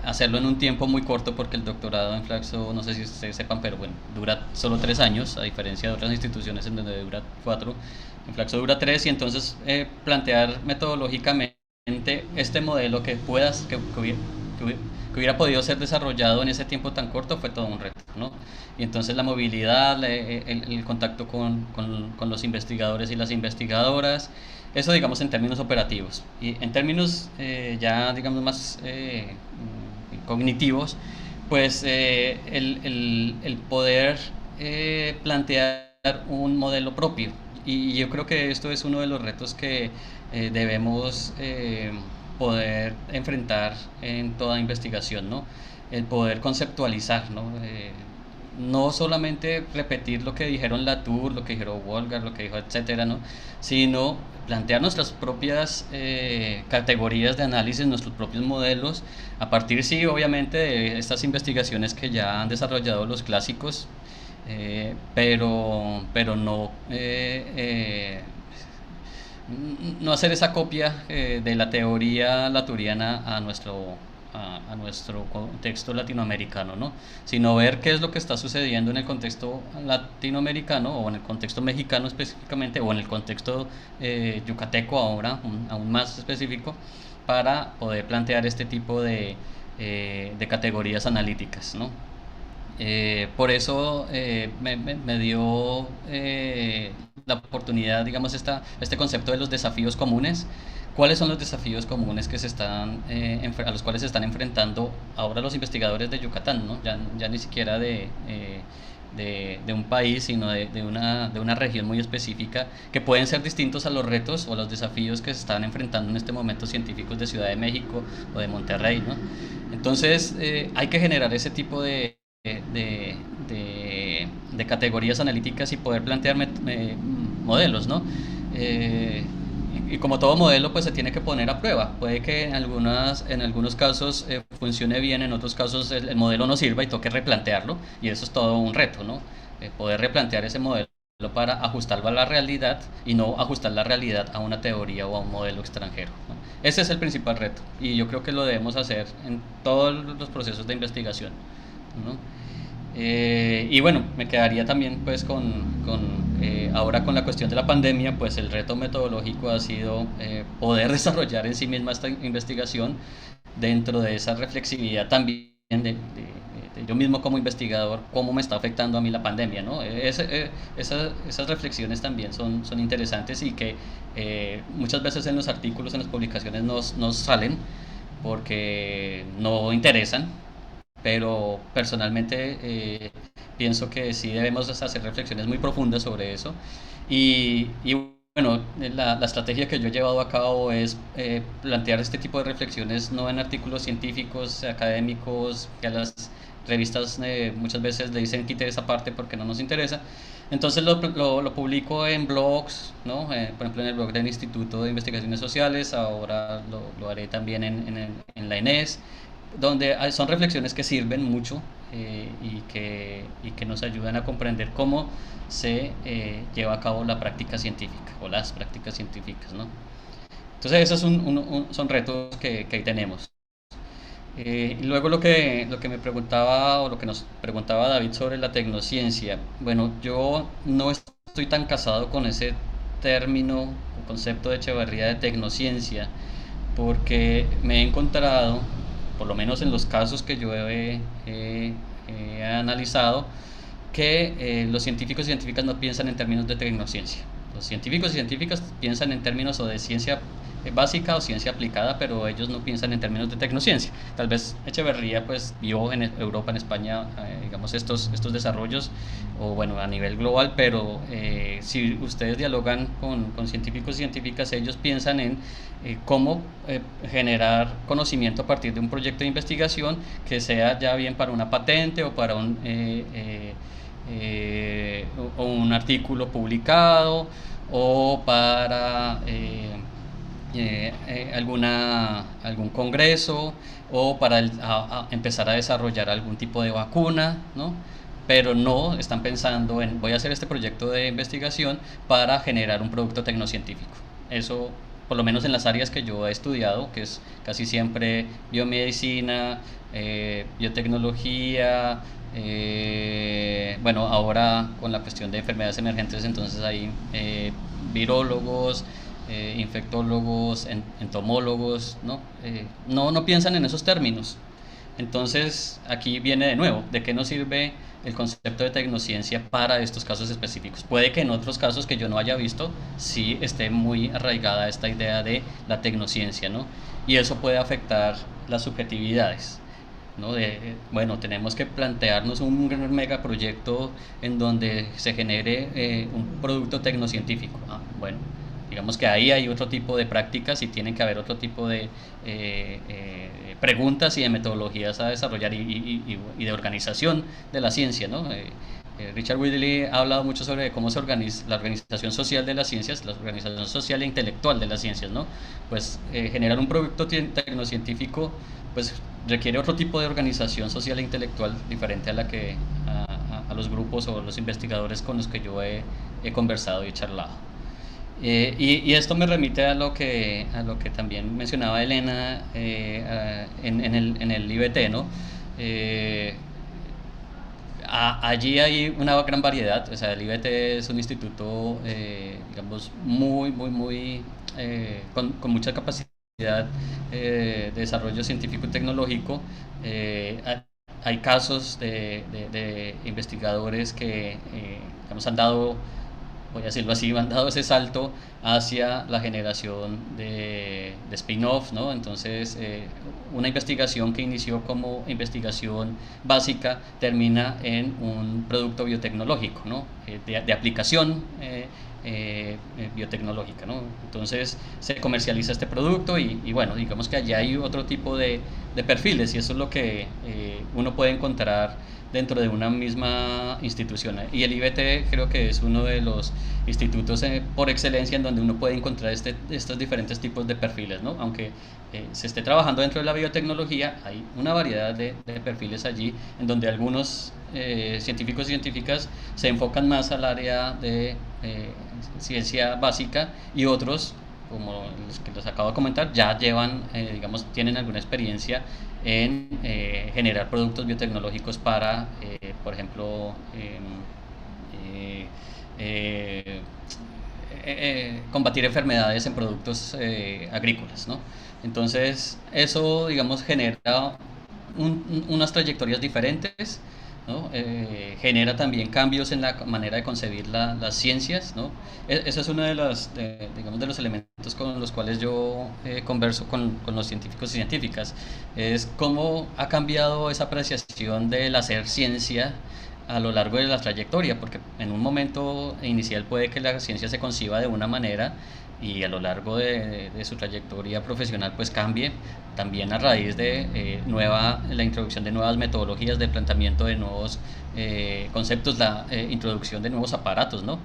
hacerlo en un tiempo muy corto, porque el doctorado en Flaxo, no sé si ustedes sepan, pero bueno, dura solo 3 años, a diferencia de otras instituciones en donde dura 4, en Flaxo dura 3, y entonces plantear metodológicamente este modelo que hubiera podido ser desarrollado en ese tiempo tan corto fue todo un reto, ¿no? Y entonces la movilidad, el contacto con los investigadores y las investigadoras, eso digamos en términos operativos. Y en términos ya digamos más cognitivos, pues el poder plantear un modelo propio. Y yo creo que esto es uno de los retos que debemos poder enfrentar en toda investigación, ¿no? El poder conceptualizar, ¿no? No solamente repetir lo que dijeron Latour, lo que dijeron Wolgar, lo que dijo, etcétera, ¿no? Sino plantear nuestras propias categorías de análisis, nuestros propios modelos, a partir, sí, obviamente, de estas investigaciones que ya han desarrollado los clásicos, pero no hacer esa copia de la teoría laturiana a nuestro contexto latinoamericano, ¿no? Sino ver qué es lo que está sucediendo en el contexto latinoamericano, o en el contexto mexicano específicamente, o en el contexto yucateco ahora, aún más específico, para poder plantear este tipo de categorías analíticas, ¿no? Por eso me dio la oportunidad, digamos, este concepto de los desafíos comunes. ¿Cuáles son los desafíos comunes que a los cuales se están enfrentando ahora los investigadores de Yucatán, ¿no? Ya ni siquiera de un país, sino de una región muy específica, que pueden ser distintos a los retos o los desafíos que se están enfrentando en este momento científicos de Ciudad de México o de Monterrey, ¿no? Entonces, hay que generar ese tipo de categorías analíticas y poder plantear modelos, ¿no? Y como todo modelo, pues se tiene que poner a prueba. Puede que en algunos casos funcione bien, en otros casos el modelo no sirva y toque replantearlo, y eso es todo un reto, ¿no? Poder replantear ese modelo para ajustarlo a la realidad y no ajustar la realidad a una teoría o a un modelo extranjero, ¿no? Ese es el principal reto y yo creo que lo debemos hacer en todos los procesos de investigación, ¿no? Y bueno, me quedaría también pues ahora con la cuestión de la pandemia, pues el reto metodológico ha sido poder desarrollar en sí misma esta investigación dentro de esa reflexividad también de yo mismo como investigador, cómo me está afectando a mí la pandemia, ¿no? Esas reflexiones también son interesantes y que muchas veces en los artículos, en las publicaciones nos salen porque no interesan, pero personalmente pienso que sí debemos hacer reflexiones muy profundas sobre eso y bueno, la estrategia que yo he llevado a cabo es plantear este tipo de reflexiones no en artículos científicos, académicos, que a las revistas muchas veces le dicen quite esa parte porque no nos interesa. Entonces lo publico en blogs, ¿no? Por ejemplo en el blog del Instituto de Investigaciones Sociales, ahora lo haré también en la ENES, donde son reflexiones que sirven mucho y que nos ayudan a comprender cómo se lleva a cabo la práctica científica o las prácticas científicas, ¿no? Entonces esos son retos que ahí tenemos. Y luego lo que me preguntaba o lo que nos preguntaba David sobre la tecnociencia, bueno, yo no estoy tan casado con ese término o concepto de Echeverría de tecnociencia, porque me he encontrado, por lo menos en los casos que yo he analizado, que los científicos y científicas no piensan en términos de tecnociencia. Los científicos y científicas piensan en términos o de ciencia básica o ciencia aplicada, pero ellos no piensan en términos de tecnociencia. Tal vez Echeverría pues vio en Europa, en España, digamos estos desarrollos, o bueno, a nivel global, pero si ustedes dialogan con científicos y científicas, ellos piensan en cómo generar conocimiento a partir de un proyecto de investigación que sea ya bien para una patente o para un artículo publicado o para algún congreso o para empezar a desarrollar algún tipo de vacuna, ¿no? Pero no están pensando en voy a hacer este proyecto de investigación para generar un producto tecnocientífico. Eso, por lo menos en las áreas que yo he estudiado, que es casi siempre biomedicina, biotecnología, bueno, ahora con la cuestión de enfermedades emergentes, entonces hay virólogos, infectólogos, entomólogos, ¿no? No piensan en esos términos. Entonces aquí viene de nuevo, ¿de qué nos sirve el concepto de tecnociencia para estos casos específicos? Puede que en otros casos que yo no haya visto sí esté muy arraigada esta idea de la tecnociencia, ¿no? Y eso puede afectar las subjetividades, ¿no? Bueno, tenemos que plantearnos un gran megaproyecto en donde se genere un producto tecnocientífico. Bueno, digamos que ahí hay otro tipo de prácticas y tienen que haber otro tipo de preguntas y de metodologías a desarrollar y de organización de la ciencia, ¿no? Richard Whitley ha hablado mucho sobre cómo se organiza la organización social de las ciencias, la organización social e intelectual de las ciencias, ¿no? Pues generar un producto tecnocientífico pues requiere otro tipo de organización social e intelectual diferente a la que a los grupos o los investigadores con los que yo he conversado y charlado. Y esto me remite a lo que también mencionaba Elena en el IBT, ¿no? Allí hay una gran variedad, o sea, el IBT es un instituto, digamos, muy con mucha capacidad de desarrollo científico y tecnológico. Hay casos de investigadores que, digamos, han dado, voy a decirlo así, han dado ese salto hacia la generación de spin-off, ¿no? Entonces, una investigación que inició como investigación básica termina en un producto biotecnológico, ¿no? De aplicación biotecnológica, ¿no? Entonces, se comercializa este producto y bueno, digamos que allá hay otro tipo de perfiles y eso es lo que uno puede encontrar dentro de una misma institución. Y el IBT creo que es uno de los institutos por excelencia en donde uno puede encontrar estos diferentes tipos de perfiles, ¿no? Aunque se esté trabajando dentro de la biotecnología, hay una variedad de perfiles allí en donde algunos científicos y científicas se enfocan más al área de ciencia básica y otros, como los que les acabo de comentar, ya llevan, digamos, tienen alguna experiencia en generar productos biotecnológicos para, por ejemplo, combatir enfermedades en productos agrícolas, ¿no? Entonces, eso, digamos, genera unas trayectorias diferentes, ¿no? Genera también cambios en la manera de concebir las ciencias, ¿no? Eso es uno de los, digamos, de los elementos con los cuales yo converso con los científicos y científicas, es cómo ha cambiado esa apreciación del hacer ciencia a lo largo de la trayectoria, porque en un momento inicial puede que la ciencia se conciba de una manera y a lo largo de su trayectoria profesional pues cambie, también a raíz de la introducción de nuevas metodologías, de planteamiento de nuevos conceptos, la introducción de nuevos aparatos, ¿no?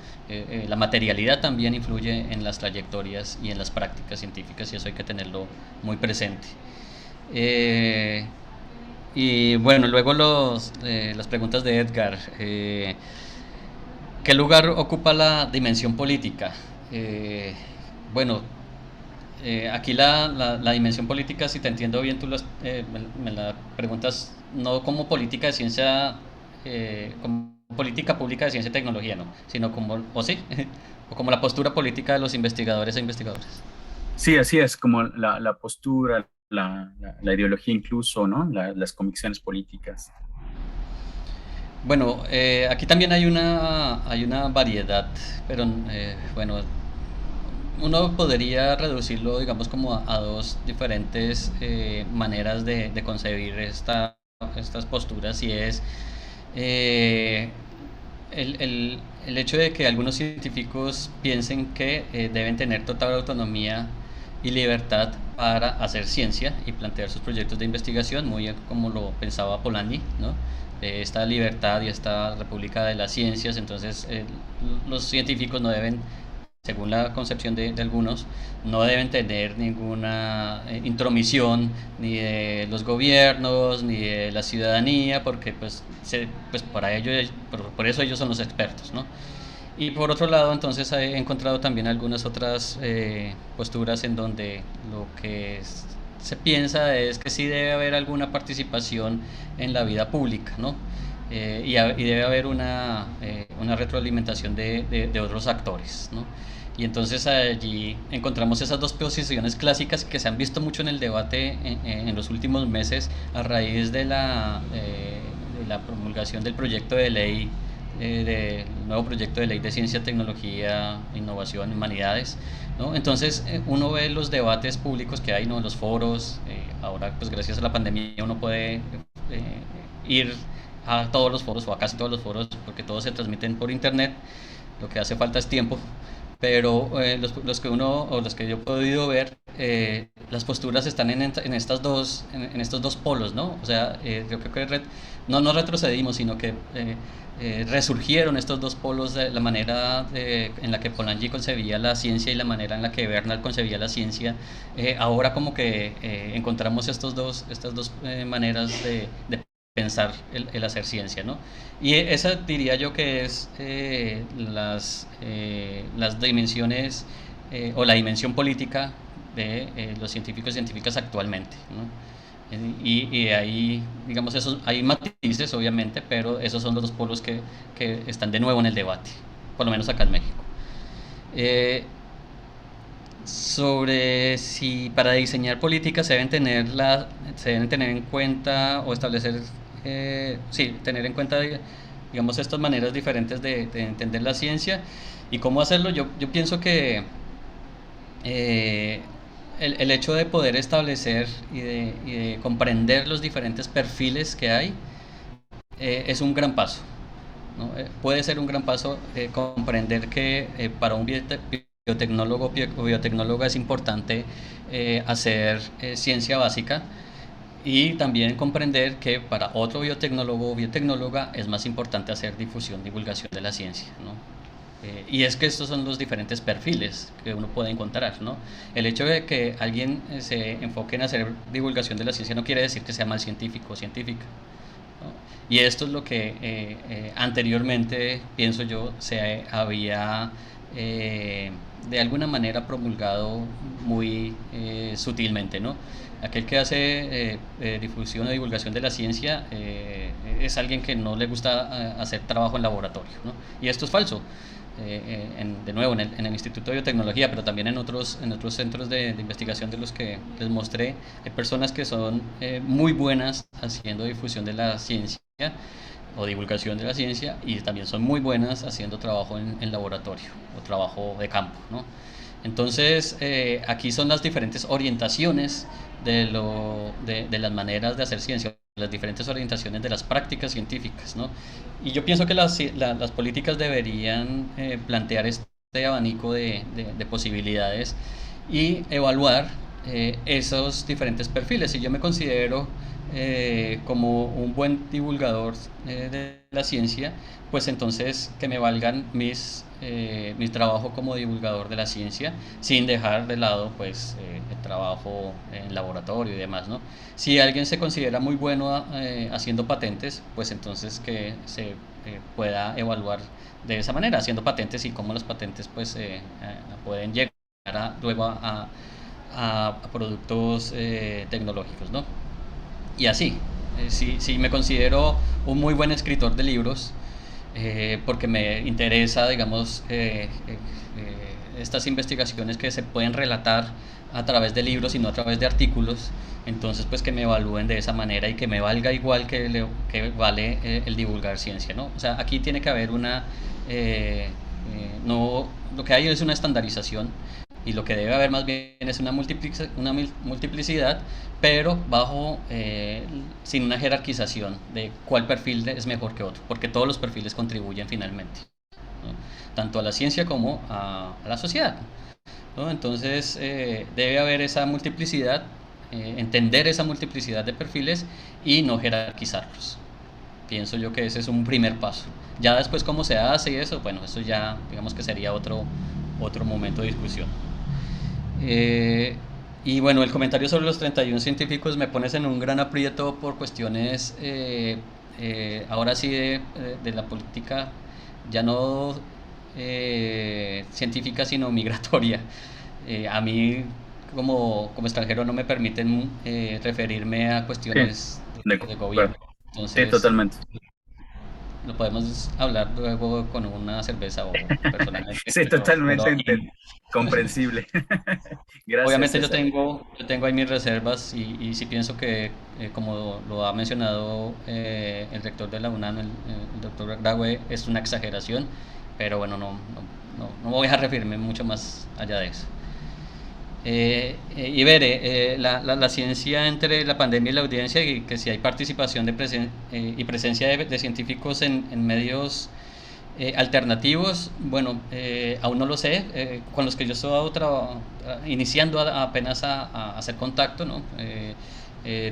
La materialidad también influye en las trayectorias y en las prácticas científicas y eso hay que tenerlo muy presente. Y bueno, luego las preguntas de Edgar. ¿Qué lugar ocupa la dimensión política? Bueno, aquí la dimensión política, si te entiendo bien, tú me la preguntas no como política de ciencia, como política pública de ciencia y tecnología, ¿no? Sino como, ¿o sí? O como la postura política de los investigadores e investigadoras. Sí, así es, como la postura, la ideología incluso, ¿no? Las convicciones políticas. Bueno, aquí también hay una variedad, pero bueno, uno podría reducirlo, digamos, como a dos diferentes maneras de concebir estas posturas y es eh, el hecho de que algunos científicos piensen que deben tener total autonomía y libertad para hacer ciencia y plantear sus proyectos de investigación, muy como lo pensaba Polanyi, ¿no? Esta libertad y esta república de las ciencias, entonces los científicos no deben, según la concepción de algunos, no deben tener ninguna intromisión ni de los gobiernos ni de la ciudadanía, porque pues para ello, por eso ellos son los expertos, ¿no? Y por otro lado, entonces he encontrado también algunas otras posturas en donde lo que se piensa es que sí debe haber alguna participación en la vida pública, ¿no? Y debe haber una retroalimentación de otros actores, ¿no? Y entonces allí encontramos esas dos posiciones clásicas que se han visto mucho en el debate en los últimos meses a raíz de la promulgación del proyecto de ley, del nuevo proyecto de ley de ciencia, tecnología, innovación y humanidades, ¿no? Entonces uno ve los debates públicos que hay, ¿no? En los foros, ahora pues gracias a la pandemia uno puede ir a todos los foros o a casi todos los foros porque todos se transmiten por internet, lo que hace falta es tiempo, pero los que yo he podido ver, las posturas están en estos dos polos, ¿no? O sea, yo creo que no nos retrocedimos, sino que resurgieron estos dos polos de la manera en la que Polanyi concebía la ciencia y la manera en la que Bernal concebía la ciencia. Ahora como que encontramos estas dos maneras de pensar el hacer ciencia, ¿no? Y esa diría yo que es las dimensiones o la dimensión política de los científicos y científicas actualmente, ¿no? Y ahí, digamos, hay matices obviamente, pero esos son los dos polos que están de nuevo en el debate, por lo menos acá en México. Sobre si para diseñar políticas se deben tener en cuenta o establecer, tener en cuenta, digamos, estas maneras diferentes de entender la ciencia y cómo hacerlo. Yo pienso que el hecho de poder establecer y de comprender los diferentes perfiles que hay es un gran paso, ¿no? Puede ser un gran paso comprender que para un biotecnólogo o biotecnóloga es importante hacer ciencia básica y también comprender que para otro biotecnólogo o biotecnóloga es más importante hacer difusión, divulgación de la ciencia, ¿no? Y es que estos son los diferentes perfiles que uno puede encontrar, ¿no? El hecho de que alguien se enfoque en hacer divulgación de la ciencia no quiere decir que sea mal científico o científica, ¿no? Y esto es lo que anteriormente, pienso yo, se había de alguna manera promulgado muy sutilmente, ¿no? Aquel que hace difusión o divulgación de la ciencia es alguien que no le gusta hacer trabajo en laboratorio, ¿no? Y esto es falso. De nuevo, en el Instituto de Biotecnología, pero también en otros centros de investigación de los que les mostré, hay personas que son muy buenas haciendo difusión de la ciencia o divulgación de la ciencia, y también son muy buenas haciendo trabajo en laboratorio o trabajo de campo, ¿no? Entonces, aquí son las diferentes orientaciones de las maneras de hacer ciencia, las diferentes orientaciones de las prácticas científicas, ¿no? Y yo pienso que las políticas deberían plantear este abanico de posibilidades y evaluar esos diferentes perfiles. Y yo me considero como un buen divulgador de la ciencia, pues entonces que me valgan mi trabajo como divulgador de la ciencia, sin dejar de lado pues el trabajo en laboratorio y demás, ¿no? Si alguien se considera muy bueno haciendo patentes, pues entonces que se pueda evaluar de esa manera, haciendo patentes, y cómo las patentes pues pueden llegar luego a productos tecnológicos, ¿no? Y así, si me considero un muy buen escritor de libros, porque me interesa, digamos, estas investigaciones que se pueden relatar a través de libros y no a través de artículos, entonces pues que me evalúen de esa manera y que me valga igual que vale el divulgar ciencia, ¿no? O sea, aquí tiene que haber no, lo que hay es una estandarización, y lo que debe haber más bien es una multiplicidad, pero sin una jerarquización de cuál perfil es mejor que otro, porque todos los perfiles contribuyen finalmente, ¿no? Tanto a la ciencia como a la sociedad, ¿no? Entonces debe haber esa multiplicidad, entender esa multiplicidad de perfiles y no jerarquizarlos. Pienso yo que ese es un primer paso. Ya después cómo se hace y eso, bueno, eso ya digamos que sería otro momento de discusión. Y bueno, el comentario sobre los 31 científicos me pones en un gran aprieto por cuestiones, ahora sí, de la política, ya no científica, sino migratoria. A mí, como extranjero, no me permiten referirme a cuestiones de gobierno. Entonces, sí, totalmente. lo podemos hablar luego con una cerveza o personalmente. Sí, totalmente comprensible. Gracias, obviamente César. yo tengo ahí mis reservas, y sí pienso que, como lo ha mencionado el rector de la UNAM, el doctor Graue, es una exageración, pero bueno, no voy a referirme mucho más allá de eso. Y veré la ciencia entre la pandemia y la audiencia, y que si hay participación y presencia de científicos en medios alternativos, bueno, aún no lo sé, con los que yo estoy iniciando apenas a hacer contacto, ¿no?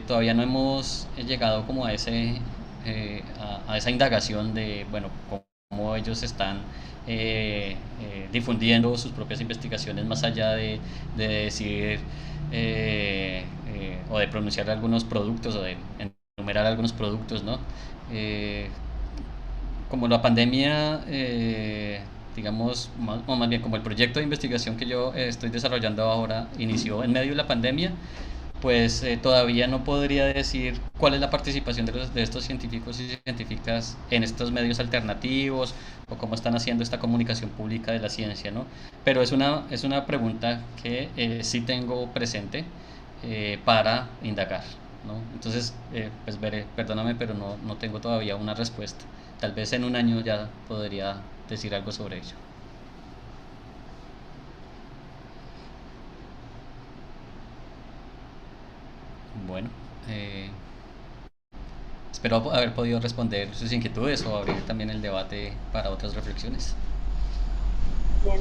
Todavía no hemos llegado como a esa indagación de, bueno, cómo ellos están difundiendo sus propias investigaciones, más allá de decir o de pronunciar algunos productos, o de enumerar algunos productos, ¿no? Como la pandemia, digamos, o más bien como el proyecto de investigación que yo estoy desarrollando ahora inició en medio de la pandemia, pues todavía no podría decir cuál es la participación de estos científicos y científicas en estos medios alternativos, o cómo están haciendo esta comunicación pública de la ciencia, ¿no? Pero es una pregunta que sí tengo presente para indagar, ¿no? Entonces, pues veré, perdóname, pero no tengo todavía una respuesta. Tal vez en un año ya podría decir algo sobre ello. Bueno, espero haber podido responder sus inquietudes o abrir también el debate para otras reflexiones. Bien,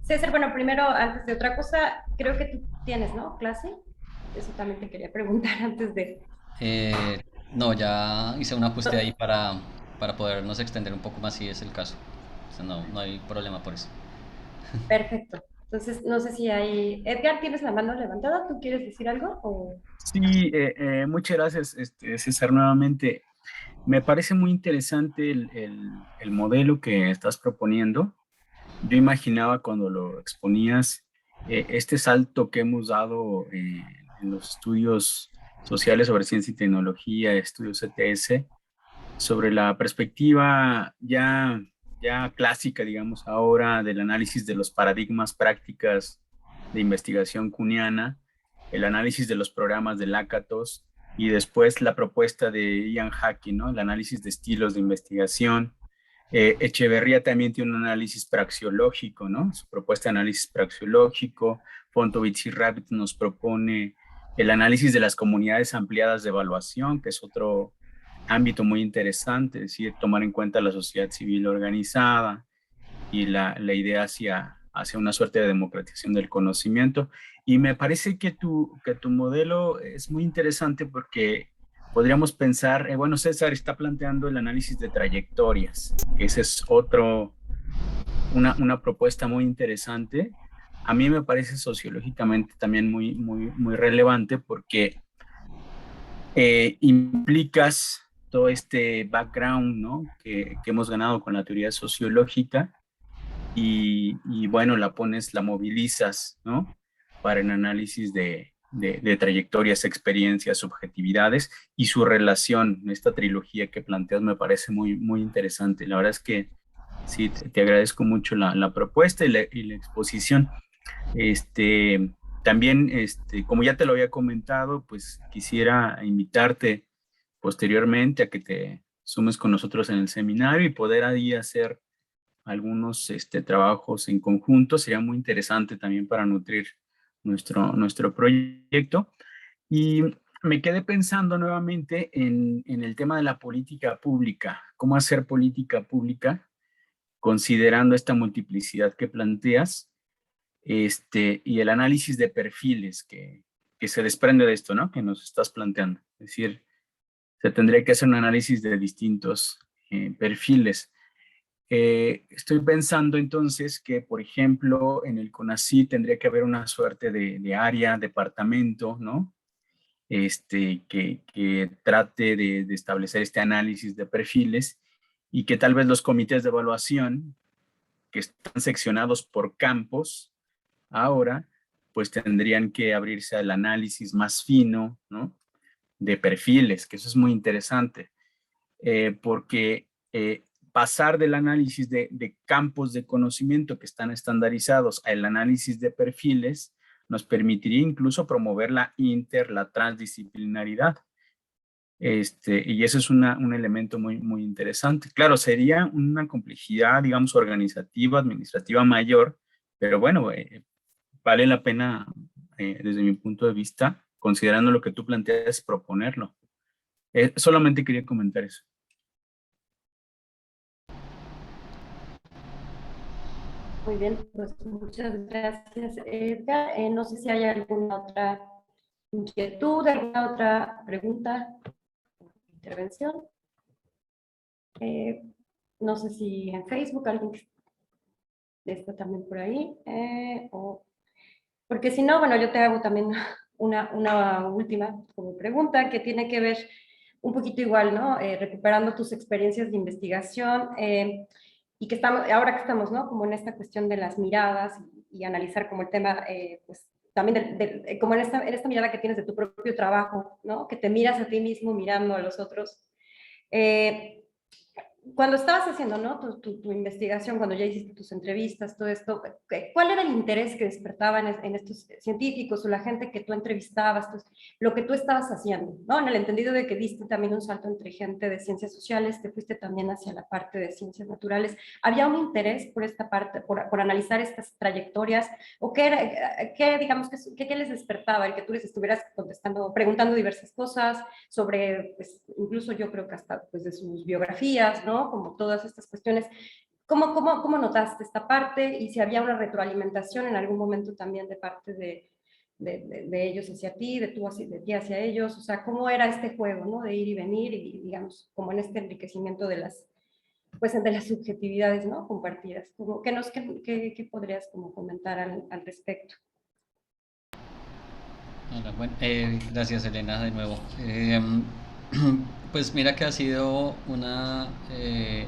César, bueno, primero, antes de otra cosa, creo que tú tienes, ¿no? ¿Clase? Eso también te quería preguntar antes de... No, ya hice un ajuste ahí para podernos extender un poco más si es el caso. O sea, no, no hay problema por eso. Perfecto. Entonces, no sé si hay... Edgar, ¿tienes la mano levantada? ¿Tú quieres decir algo? O... Sí, muchas gracias, César, nuevamente. Me parece muy interesante el modelo que estás proponiendo. Yo imaginaba cuando lo exponías este salto que hemos dado en los estudios sociales sobre ciencia y tecnología, estudios ETS, sobre la perspectiva ya clásica, digamos, ahora del análisis de los paradigmas prácticas de investigación cuniana, el análisis de los programas de Lakatos y después la propuesta de Ian Hacking, ¿no? El análisis de estilos de investigación. Echeverría también tiene un análisis praxeológico, ¿no? Su propuesta de análisis praxeológico. Fontovich y Rabbit nos propone el análisis de las comunidades ampliadas de evaluación, que es otro ámbito muy interesante, es decir, tomar en cuenta la sociedad civil organizada y la idea hacia una suerte de democratización del conocimiento. Y me parece que tu modelo es muy interesante porque podríamos pensar, bueno, César está planteando el análisis de trayectorias, que ese es una propuesta muy interesante. A mí me parece sociológicamente también muy relevante porque implicas todo este background, ¿no? que hemos ganado con la teoría sociológica y bueno, la movilizas, ¿no? Para el análisis de trayectorias, experiencias, subjetividades y su relación. Esta trilogía que planteas me parece muy interesante. La verdad es que sí, te agradezco mucho la propuesta y la exposición. Este, también, como ya te lo había comentado, pues quisiera invitarte posteriormente a que te sumes con nosotros en el seminario y poder ahí hacer algunos trabajos en conjunto. Sería muy interesante también para nutrir nuestro proyecto. Y me quedé pensando nuevamente en el tema de la política pública, cómo hacer política pública considerando esta multiplicidad que planteas y el análisis de perfiles que se desprende de esto, ¿no? Que nos estás planteando. Es decir, se tendría que hacer un análisis de distintos perfiles. Estoy pensando entonces que, por ejemplo, en el CONACYT tendría que haber una suerte de área, departamento, ¿no? Que trate de establecer este análisis de perfiles y que tal vez los comités de evaluación que están seccionados por campos ahora, pues tendrían que abrirse al análisis más fino, ¿no? De perfiles, que eso es muy interesante, porque pasar del análisis de campos de conocimiento que están estandarizados al análisis de perfiles nos permitiría incluso promover la transdisciplinaridad. Y eso es un elemento muy interesante. Claro, sería una complejidad, digamos, organizativa, administrativa mayor, pero bueno, vale la pena, desde mi punto de vista, considerando lo que tú planteas, proponerlo. Solamente quería comentar eso. Muy bien, pues muchas gracias, Edgar. No sé si hay alguna otra inquietud, alguna otra pregunta, intervención. No sé si en Facebook alguien está también por ahí. Porque si no, bueno, yo te hago también una última como pregunta que tiene que ver un poquito igual, ¿no? Recuperando tus experiencias de investigación y que estamos, ahora que estamos, ¿no? Como en esta cuestión de las miradas y analizar como el tema, pues también como en esta mirada que tienes de tu propio trabajo, ¿no? Que te miras a ti mismo mirando a los otros. Cuando estabas haciendo, ¿no? Tu investigación, cuando ya hiciste tus entrevistas, todo esto, ¿cuál era el interés que despertaban en estos científicos o la gente que tú entrevistabas, pues, lo que tú estabas haciendo, ¿no? En el entendido de que diste también un salto entre gente de ciencias sociales, te fuiste también hacia la parte de ciencias naturales. ¿Había un interés por esta parte, por analizar estas trayectorias? ¿O qué era, digamos, qué les despertaba el que tú les estuvieras contestando, preguntando diversas cosas sobre, pues, incluso yo creo que hasta, pues, de sus biografías, ¿no? Como todas estas cuestiones. ¿Cómo notaste esta parte? Y si había una retroalimentación en algún momento también de parte de ellos hacia ti, de ti hacia ellos, o sea, cómo era este juego, ¿no? De ir y venir y, digamos, como en este enriquecimiento de las, pues, de las subjetividades, ¿no? Compartidas. Como, ¿qué podrías como comentar al respecto? Hola, bueno, gracias Elena de nuevo. Pues mira que ha sido una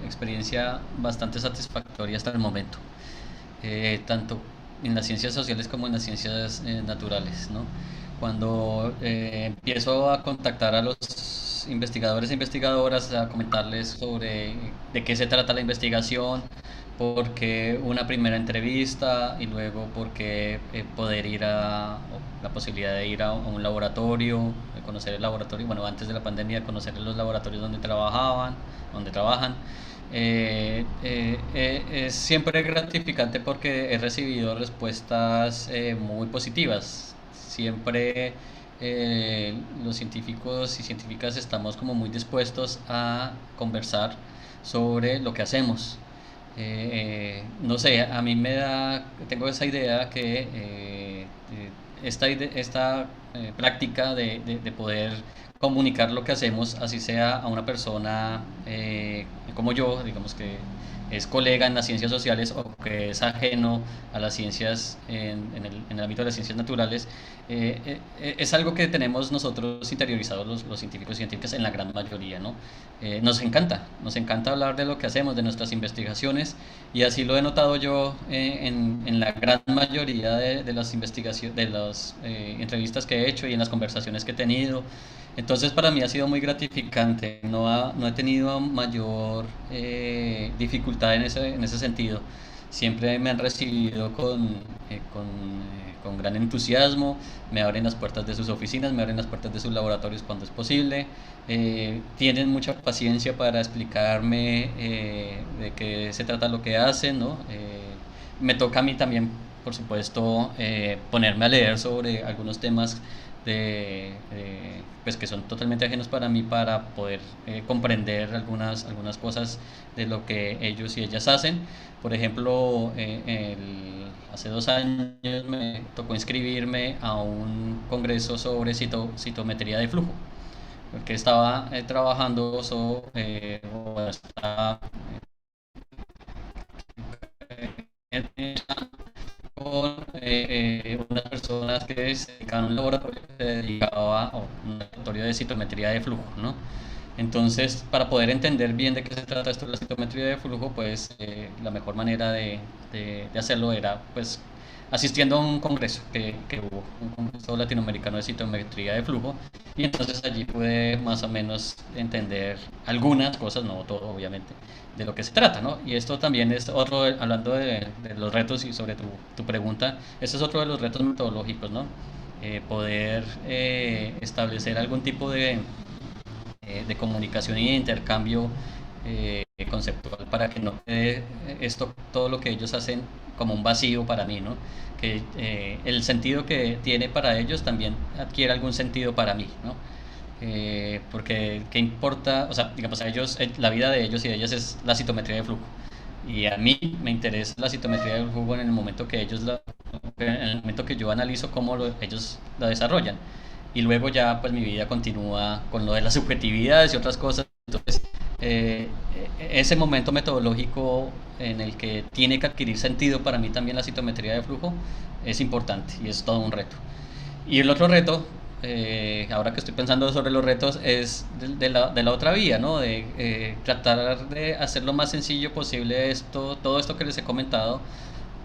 experiencia bastante satisfactoria hasta el momento, tanto en las ciencias sociales como en las ciencias naturales, ¿no? Cuando empiezo a contactar a los investigadores e investigadoras, a comentarles sobre de qué se trata la investigación, porque una primera entrevista y luego porque poder ir a, o la posibilidad de ir a un laboratorio, de conocer el laboratorio, bueno, antes de la pandemia, conocer los laboratorios donde trabajan. Es siempre gratificante porque he recibido respuestas muy positivas. Siempre los científicos y científicas estamos como muy dispuestos a conversar sobre lo que hacemos. No sé, a mí tengo esa idea que esta práctica de poder comunicar lo que hacemos, así sea a una persona como yo, digamos que es colega en las ciencias sociales o que es ajeno a las ciencias en el ámbito de las ciencias naturales, es algo que tenemos nosotros interiorizados los científicos y científicas en la gran mayoría, ¿no? Nos encanta hablar de lo que hacemos, de nuestras investigaciones, y así lo he notado yo en la gran mayoría de las investigaciones, de las entrevistas que he hecho y en las conversaciones que he tenido. Entonces para mí ha sido muy gratificante, no he tenido mayor dificultad en ese sentido. Siempre me han recibido con gran entusiasmo, me abren las puertas de sus oficinas, me abren las puertas de sus laboratorios cuando es posible, tienen mucha paciencia para explicarme de qué se trata lo que hacen, ¿no? Me toca a mí también, por supuesto, ponerme a leer sobre algunos temas pues que son totalmente ajenos para mí para poder comprender algunas cosas de lo que ellos y ellas hacen. Por ejemplo, hace 2 años me tocó inscribirme a un congreso sobre citometría de flujo, porque estaba trabajando o estaba con unas personas que se dedicaban a un laboratorio que se dedicaba a un laboratorio de citometría de flujo, ¿no? Entonces, para poder entender bien de qué se trata esto de la citometría de flujo, pues la mejor manera de hacerlo era pues asistiendo a un congreso que hubo, un congreso latinoamericano de citometría de flujo, y entonces allí pude más o menos entender algunas cosas, no todo obviamente, de lo que se trata, ¿no? Y esto también es otro, hablando de los retos y sobre tu pregunta, este es otro de los retos metodológicos, ¿no? Poder establecer algún tipo de comunicación y de intercambio conceptual para que no quede todo lo que ellos hacen como un vacío para mí, ¿no? Que el sentido que tiene para ellos también adquiere algún sentido para mí, ¿no? Porque qué importa, o sea, digamos, a ellos, la vida de ellos y de ellas es la citometría de flujo. Y a mí me interesa la citometría del flujo en el momento que en el momento que yo analizo cómo ellos la desarrollan. Y luego ya pues mi vida continúa con lo de las subjetividades y otras cosas. Entonces, ese momento metodológico en el que tiene que adquirir sentido para mí también la citometría de flujo es importante y es todo un reto. Y el otro reto, ahora que estoy pensando sobre los retos, es de la otra vía, ¿no? De tratar de hacer lo más sencillo posible todo esto que les he comentado,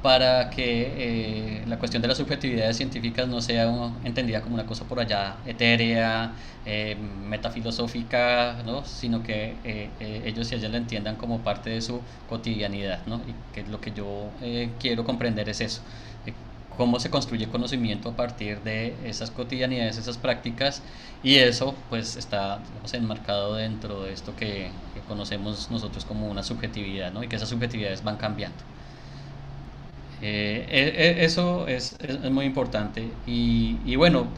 para que la cuestión de las subjetividades científicas no sea entendida como una cosa por allá etérea, metafilosófica, ¿no? Sino que ellos y ellas la entiendan como parte de su cotidianidad, ¿no? Y que lo que yo quiero comprender es eso, cómo se construye conocimiento a partir de esas cotidianidades, esas prácticas, y eso pues está, digamos, enmarcado dentro de esto que conocemos nosotros como una subjetividad, ¿no? Y que esas subjetividades van cambiando. Eso es muy importante y bueno,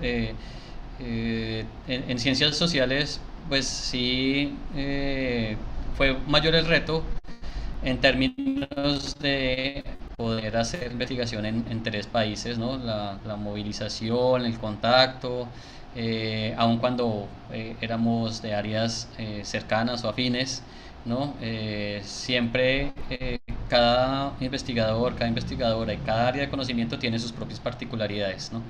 en ciencias sociales pues sí fue mayor el reto en términos de poder hacer investigación en 3 países, ¿no? La movilización, el contacto, aun cuando éramos de áreas cercanas o afines, ¿no? Siempre cada investigador, cada investigadora y cada área de conocimiento tiene sus propias particularidades, ¿no?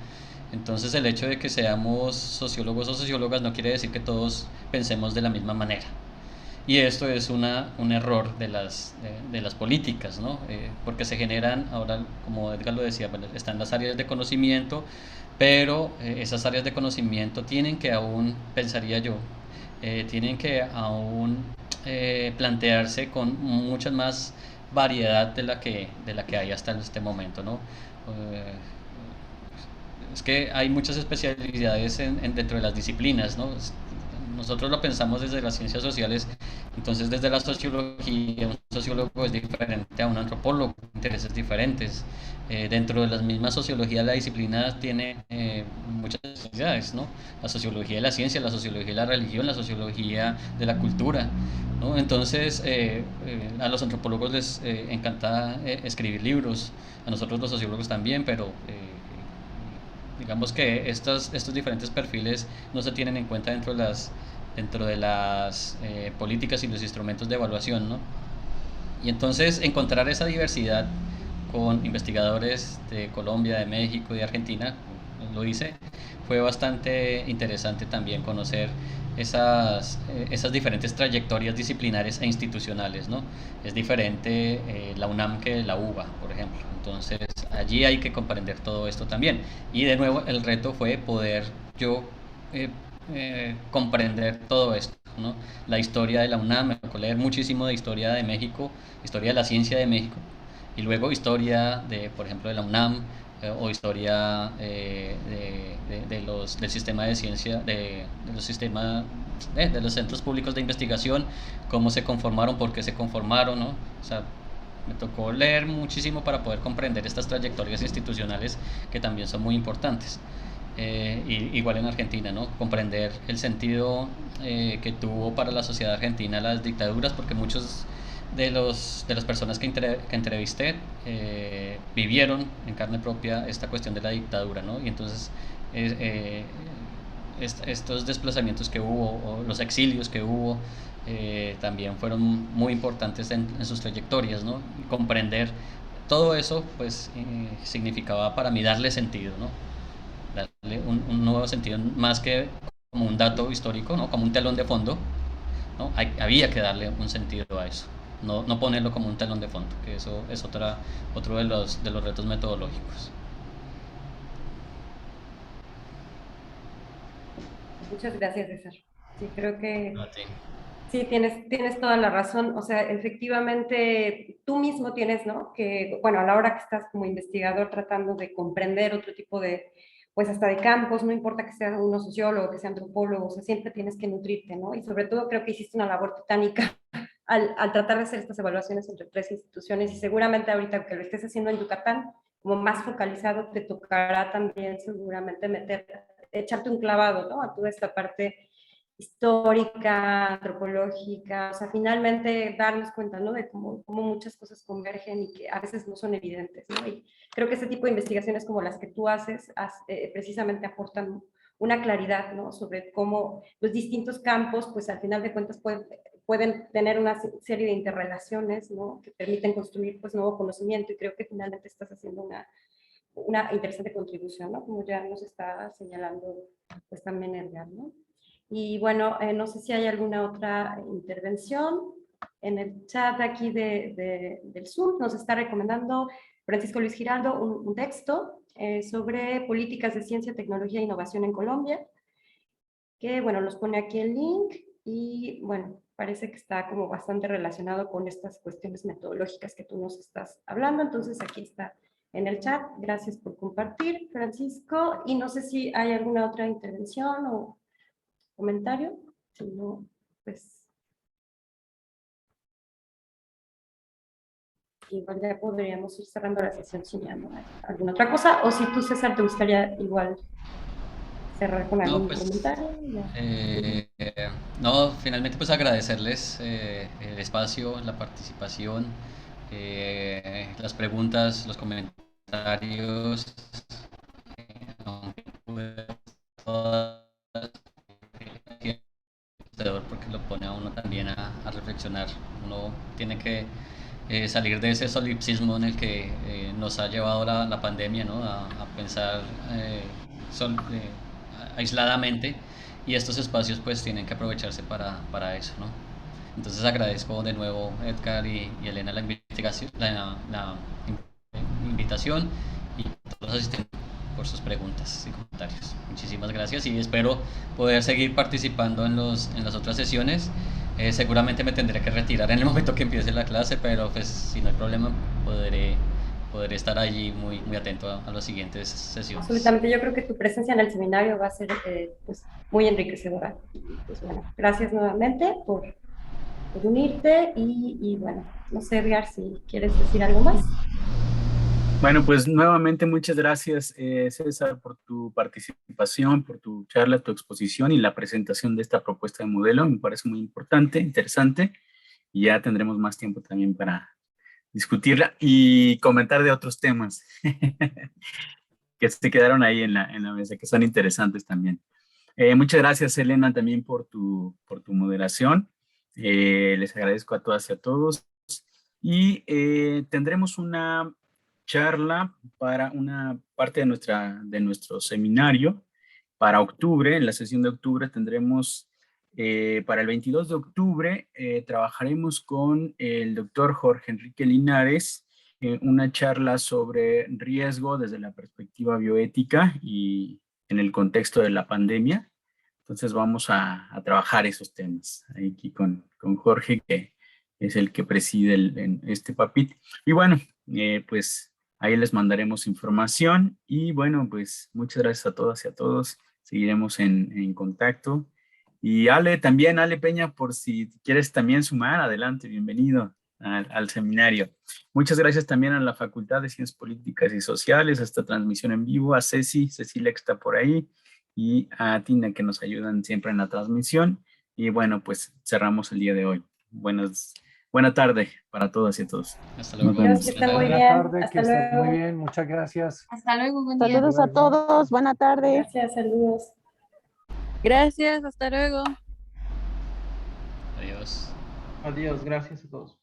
Entonces el hecho de que seamos sociólogos o sociólogas no quiere decir que todos pensemos de la misma manera. Y esto es un error de las políticas, ¿no? Porque se generan, ahora como Edgar lo decía, bueno, están las áreas de conocimiento, pero esas áreas de conocimiento tienen que aún, pensaría yo, tienen que aún plantearse con mucha más variedad de la que hay hasta este momento, ¿no? Eh, es que hay muchas especialidades dentro de las disciplinas, ¿no? Nosotros lo pensamos desde las ciencias sociales, entonces desde la sociología, un sociólogo es diferente a un antropólogo, intereses diferentes. Dentro de la misma sociología, la disciplina tiene muchas especialidades, ¿no? La sociología de la ciencia, la sociología de la religión, la sociología de la cultura, ¿no? Entonces, a los antropólogos les encanta escribir libros, a nosotros los sociólogos también, pero digamos que estos diferentes perfiles no se tienen en cuenta dentro de las políticas y los instrumentos de evaluación, ¿no? Y entonces encontrar esa diversidad con investigadores de Colombia, de México y de Argentina, lo hice, fue bastante interesante también conocer esas diferentes trayectorias disciplinares e institucionales, ¿no? Es diferente la UNAM que la UBA, por ejemplo. Entonces, allí hay que comprender todo esto también. Y de nuevo, el reto fue poder yo comprender todo esto, ¿no? La historia de la UNAM, me tocó leer muchísimo de historia de México, historia de la ciencia de México, y luego historia de, por ejemplo, de la UNAM, o historia del sistema de ciencia, de los centros públicos de investigación, cómo se conformaron, por qué se conformaron, ¿no? O sea, me tocó leer muchísimo para poder comprender estas trayectorias institucionales que también son muy importantes. Igual en Argentina, ¿no? Comprender el sentido que tuvo para la sociedad argentina las dictaduras, porque muchos de las personas que entrevisté vivieron en carne propia esta cuestión de la dictadura, ¿no? Y entonces estos desplazamientos que hubo, o los exilios que hubo, también fueron muy importantes en sus trayectorias, ¿no? Y comprender todo eso, pues, significaba para mí darle sentido, ¿no? Darle un nuevo sentido, más que como un dato histórico, ¿no? Como un telón de fondo, ¿no? Había que darle un sentido a eso. No ponerlo como un telón de fondo, que eso es otro de los retos metodológicos. Muchas gracias, César. Sí, creo que A ti. sí, tienes toda la razón. O sea, efectivamente, tú mismo tienes, ¿no? Que, bueno, a la hora que estás como investigador tratando de comprender otro tipo de, pues hasta de campos, no importa que seas uno sociólogo, que sea antropólogo, o sea, siempre tienes que nutrirte, ¿no? Y sobre todo creo que hiciste una labor titánica al tratar de hacer estas evaluaciones entre 3 instituciones, y seguramente ahorita que lo estés haciendo en Yucatán, como más focalizado, te tocará también seguramente echarte un clavado, ¿no? A toda esta parte histórica, antropológica, o sea, finalmente darnos cuenta, ¿no? De cómo muchas cosas convergen y que a veces no son evidentes, ¿no? Y creo que este tipo de investigaciones como las que tú haces precisamente aportan una claridad, ¿no? Sobre cómo los distintos campos, pues al final de cuentas pueden tener una serie de interrelaciones, ¿no? Que permiten construir, pues, nuevo conocimiento, y creo que finalmente estás haciendo una interesante contribución, ¿no? Como ya nos está señalando, pues, también Edgar, ¿no? Y bueno, no sé si hay alguna otra intervención. En el chat aquí del Zoom nos está recomendando Francisco Luis Giraldo un texto sobre políticas de ciencia, tecnología e innovación en Colombia, que bueno, nos pone aquí el link y bueno, parece que está como bastante relacionado con estas cuestiones metodológicas que tú nos estás hablando. Entonces aquí está en el chat. Gracias por compartir, Francisco. Y no sé si hay alguna otra intervención o comentario. Si no, pues igual ya podríamos ir cerrando la sesión si ya no hay alguna otra cosa. O si tú, César, te gustaría igual cerrar con algún comentario. No, finalmente pues agradecerles el espacio, la participación, las preguntas, los comentarios, aunque todas, porque lo pone a uno también a reflexionar. Uno tiene que salir de ese solipsismo en el que nos ha llevado la pandemia, ¿no? A pensar aisladamente, y estos espacios pues tienen que aprovecharse para eso, ¿no? Entonces agradezco de nuevo, Edgar y Elena, la invitación, y a todos los asistentes por sus preguntas y comentarios. Muchísimas gracias y espero poder seguir participando en las otras sesiones. Seguramente me tendré que retirar en el momento que empiece la clase, pero pues si no hay problema podré estar allí muy atento a las siguientes sesiones. Absolutamente, yo creo que tu presencia en el seminario va a ser pues, muy enriquecedora. Pues bueno, gracias nuevamente por unirte y bueno, no sé, Edgar, si quieres decir algo más. Bueno, pues nuevamente muchas gracias, César, por tu participación, por tu charla, tu exposición y la presentación de esta propuesta de modelo. Me parece muy importante, interesante, y ya tendremos más tiempo también para discutirla y comentar de otros temas que se quedaron ahí en la mesa, que son interesantes también. Muchas gracias, Elena, también por tu moderación. Les agradezco a todas y a todos. Y tendremos una charla para una parte de nuestro seminario para octubre. En la sesión de octubre tendremos, para el 22 de octubre, trabajaremos con el doctor Jorge Enrique Linares, una charla sobre riesgo desde la perspectiva bioética y en el contexto de la pandemia. Entonces vamos a trabajar esos temas aquí con Jorge, que es el que preside este PAPIT. Y bueno, pues ahí les mandaremos información y bueno, pues muchas gracias a todas y a todos. Seguiremos en contacto. Y Ale Peña, por si quieres también sumar, adelante, bienvenido al seminario. Muchas gracias también a la Facultad de Ciencias Políticas y Sociales, a esta transmisión en vivo, a Cecilia que está por ahí, y a Tina que nos ayudan siempre en la transmisión. Y bueno, pues cerramos el día de hoy. Buena tarde para todas y todos. Hasta luego. Que estén muy bien. Buenas tardes, Hasta que estén luego. muy bien. Muchas gracias. Hasta luego, buen día. Saludos a todos, buena tarde. Gracias, saludos. Gracias, hasta luego. Adiós. Adiós, gracias a todos.